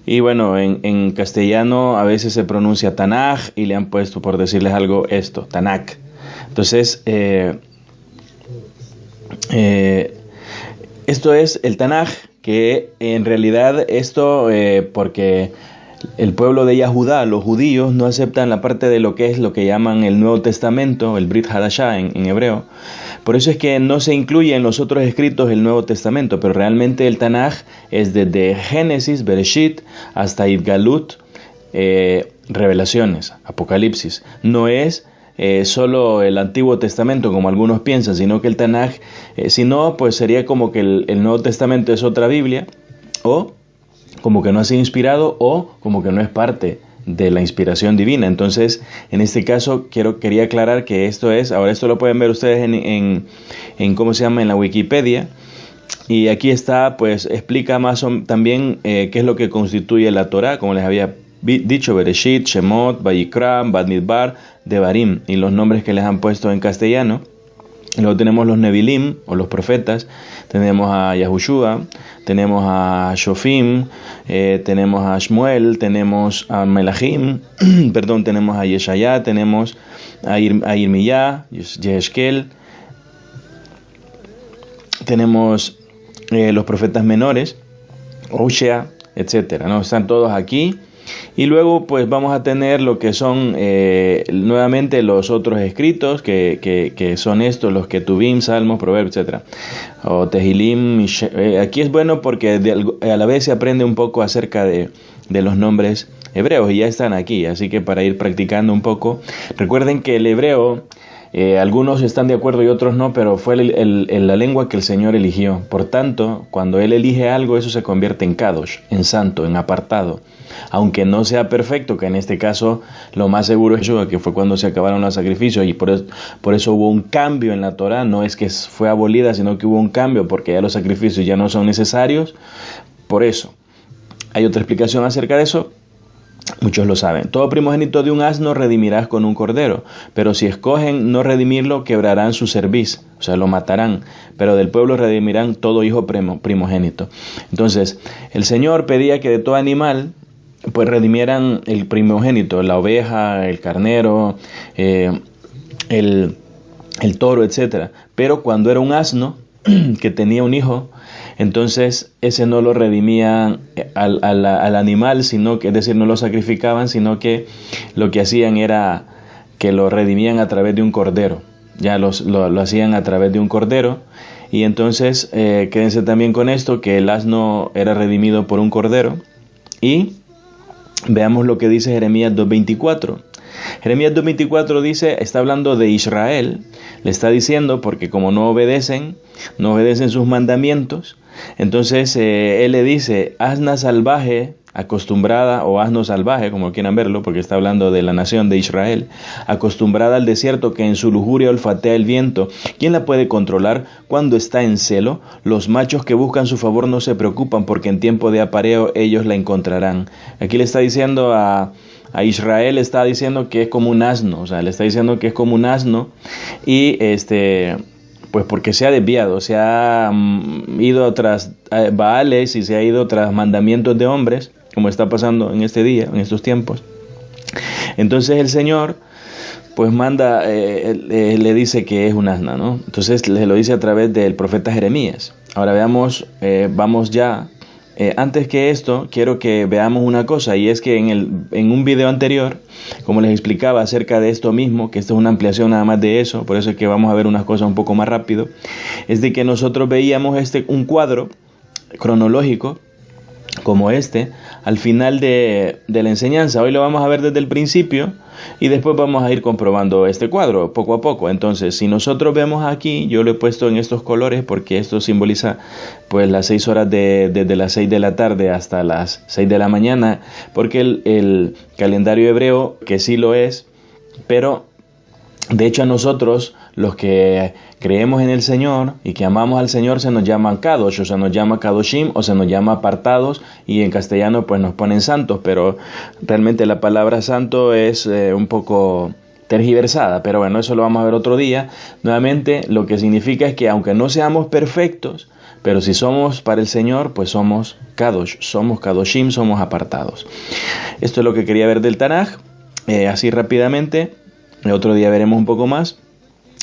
Y bueno, en castellano a veces se pronuncia Tanaj y le han puesto, por decirles algo, esto, Tanakh. Entonces, Eh, Esto es el Tanaj, que en realidad porque el pueblo de Yahudá, los judíos, no aceptan la parte de lo que llaman el Nuevo Testamento, el Brit Hadashah en hebreo. Por eso es que no se incluye en los otros escritos el Nuevo Testamento, pero realmente el Tanaj es desde Génesis, Bereshit, hasta Idgalut, Revelaciones, Apocalipsis. No es solo el Antiguo Testamento como algunos piensan, sino que el Tanaj, si no, pues sería como que el Nuevo Testamento es otra Biblia, o como que no ha sido inspirado, o como que no es parte de la inspiración divina. Entonces, en este caso, quería aclarar que ahora esto lo pueden ver ustedes en ¿cómo se llama? En la Wikipedia. Y aquí está, pues explica también qué es lo que constituye la Torah, como les había dicho, Bereshit, Shemot, Vayikra, Bamidbar, Devarim, y los nombres que les han puesto en castellano. Luego tenemos los Nevilim, o los profetas, tenemos a Yahushua, tenemos a Shofim, tenemos a Shmuel, tenemos a Melachim, tenemos a Yeshaya, tenemos a Irmiyah, Yehezkel, tenemos los profetas menores, Oshea, etcétera, ¿no? Están todos aquí. Y luego pues vamos a tener lo que son nuevamente los otros escritos que son estos, los Ketuvim, Salmos, Proverbios, etcétera, o Tehilim. Aquí es bueno porque a la vez se aprende un poco acerca de los nombres hebreos y ya están aquí, así que para ir practicando un poco, recuerden que el hebreo, algunos están de acuerdo y otros no, pero fue la lengua que el Señor eligió. Por tanto, cuando Él elige algo, eso se convierte en kadosh, en santo, en apartado. Aunque no sea perfecto, que en este caso lo más seguro es que fue cuando se acabaron los sacrificios, y por eso hubo un cambio en la Torah. No es que fue abolida, sino que hubo un cambio porque ya los sacrificios ya no son necesarios. Por eso, hay otra explicación acerca de eso. Muchos lo saben. Todo primogénito de un asno redimirás con un cordero, pero si escogen no redimirlo, quebrarán su cerviz, o sea, lo matarán, pero del pueblo redimirán todo hijo primogénito. Entonces, el Señor pedía que de todo animal, pues redimieran el primogénito, la oveja, el carnero, el toro, etcétera. Pero cuando era un asno que tenía un hijo, entonces ese no lo redimían al animal, sino que, es decir, no lo sacrificaban, sino que lo que hacían era que lo redimían a través de un cordero. Ya lo hacían a través de un cordero. Y entonces quédense también con esto, que el asno era redimido por un cordero. Y veamos lo que dice Jeremías 2:24. Jeremías 2:24 dice, está hablando de Israel, le está diciendo, porque como no obedecen sus mandamientos, entonces él le dice, asna salvaje acostumbrada, o asno salvaje, como quieran verlo, porque está hablando de la nación de Israel, acostumbrada al desierto, que en su lujuria olfatea el viento, ¿quién la puede controlar cuando está en celo? Los machos que buscan su favor no se preocupan, porque en tiempo de apareo ellos la encontrarán. Aquí le está diciendo a Israel, está diciendo que es como un asno, o sea, le está diciendo que es como un asno, y pues porque se ha desviado, se ha ido tras Baales y se ha ido tras mandamientos de hombres, como está pasando en este día, en estos tiempos. Entonces el Señor pues manda, le dice que es un asna, ¿no? Entonces le lo dice a través del profeta Jeremías. Ahora veamos, vamos ya. Antes que esto, quiero que veamos una cosa, y es que en un video anterior, como les explicaba acerca de esto mismo, que esto es una ampliación nada más de eso, por eso es que vamos a ver unas cosas un poco más rápido, es de que nosotros veíamos un cuadro cronológico, como al final de la enseñanza. Hoy lo vamos a ver desde el principio y después vamos a ir comprobando este cuadro poco a poco. Entonces, si nosotros vemos aquí, yo lo he puesto en estos colores porque esto simboliza pues las 6 horas desde las 6 de la tarde hasta las 6 de la mañana, porque el calendario hebreo, que sí lo es, pero de hecho a nosotros, los que creemos en el Señor y que amamos al Señor, se nos llaman Kadosh, o se nos llama Kadoshim, o se nos llama apartados, y en castellano pues nos ponen santos, pero realmente la palabra santo es un poco tergiversada, pero bueno, eso lo vamos a ver otro día. Nuevamente, lo que significa es que aunque no seamos perfectos, pero si somos para el Señor, pues somos Kadosh, somos Kadoshim, somos apartados. Esto es lo que quería ver del Tanaj, así rápidamente. El otro día veremos un poco más.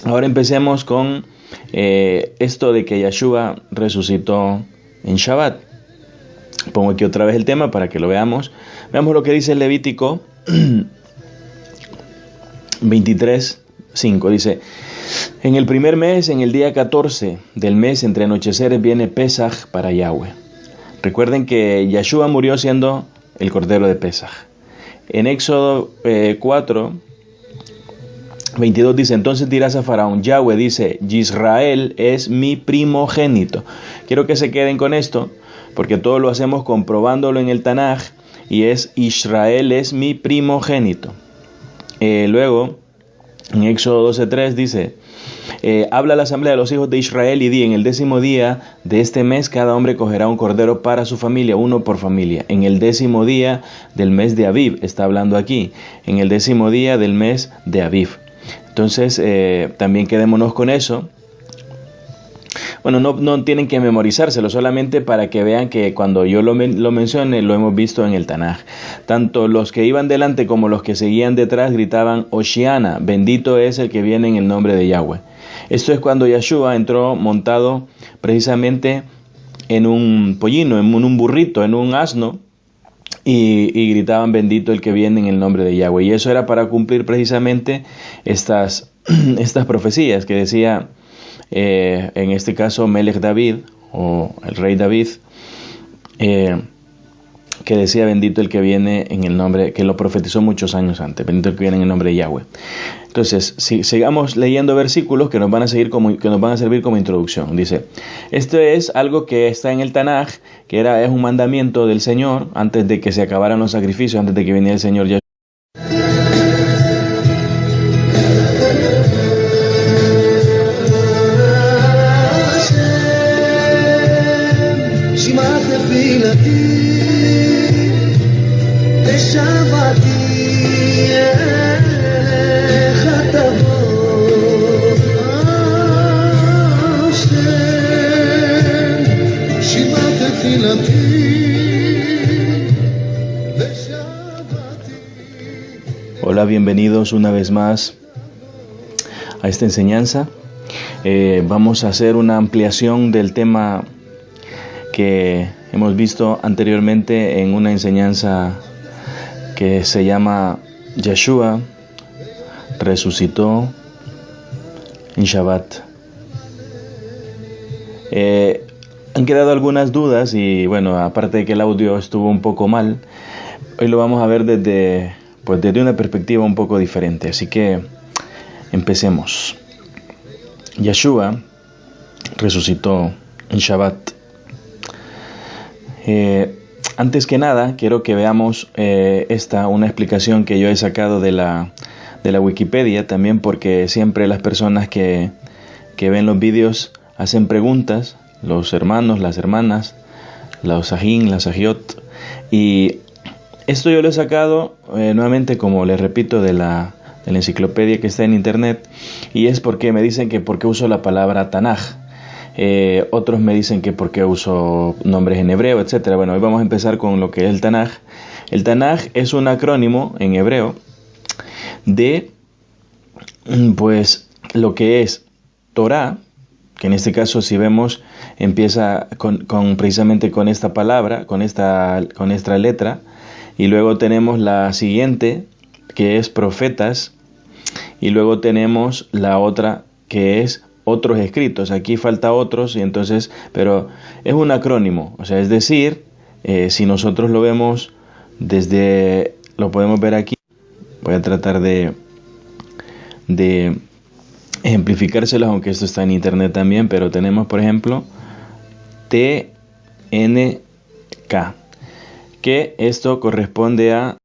Ahora empecemos con esto de que Yeshua resucitó en Shabbat. Pongo aquí otra vez el tema para que lo veamos. Veamos lo que dice el Levítico 23:5. Dice: en el primer mes, en el día 14 del mes, entre anocheceres, viene Pesaj para Yahweh. Recuerden que Yeshua murió siendo el cordero de Pesaj. En Éxodo 4:22 dice: entonces dirás a Faraón, Yahweh dice, Israel es mi primogénito. Quiero que se queden con esto, porque todo lo hacemos comprobándolo en el Tanaj, y es Israel es mi primogénito. Luego, en Éxodo 12:3 dice: habla la asamblea de los hijos de Israel y di, en el 10º día de este mes cada hombre cogerá un cordero para su familia, uno por familia. En el 10º día del mes de Aviv, está hablando aquí, en el 10º día del mes de Aviv. Entonces, también quedémonos con eso. Bueno, no tienen que memorizárselo, solamente para que vean que cuando yo lo mencione, lo hemos visto en el Tanaj. Tanto los que iban delante como los que seguían detrás gritaban, Hoshiana, bendito es el que viene en el nombre de Yahweh. Esto es cuando Yeshua entró montado precisamente en un pollino, en un burrito, en un asno, y gritaban, bendito el que viene en el nombre de Yahweh. Y eso era para cumplir precisamente estas profecías que decía, en este caso, Melech David, o el rey David, que decía, bendito el que viene en el nombre, que lo profetizó muchos años antes, bendito el que viene en el nombre de Yahweh. Entonces, si sigamos leyendo versículos que nos van a servir como introducción. Dice: esto es algo que está en el Tanaj, que es un mandamiento del Señor antes de que se acabaran los sacrificios, antes de que viniera el Señor Yahweh. Hola, bienvenidos una vez más a esta enseñanza. Vamos a hacer una ampliación del tema que hemos visto anteriormente en una enseñanza que se llama Yeshua resucitó en Shabbat. Han quedado algunas dudas y bueno, aparte de que el audio estuvo un poco mal, hoy lo vamos a ver desde una perspectiva un poco diferente. Así que empecemos. Yeshua resucitó en Shabbat. Antes que nada, quiero que veamos una explicación que yo he sacado de la Wikipedia, también porque siempre las personas que ven los vídeos hacen preguntas, los hermanos, las hermanas, los sajín, las sajiot, y esto yo lo he sacado nuevamente, como les repito, de la enciclopedia que está en internet, y es porque me dicen que por qué uso la palabra Tanaj. Otros me dicen que por qué uso nombres en hebreo, etc. Bueno, hoy vamos a empezar con lo que es el Tanaj. El Tanaj es un acrónimo en hebreo de, pues, lo que es Torah, que en este caso, si vemos, empieza precisamente con esta palabra, con esta letra, y luego tenemos la siguiente, que es profetas, y luego tenemos la otra, que es otros escritos. Aquí falta otros, y entonces, pero es un acrónimo, o sea, es decir, si nosotros lo vemos lo podemos ver aquí. Voy a tratar de ejemplificárselos, aunque esto está en internet también, pero tenemos, por ejemplo, TNK, que esto corresponde a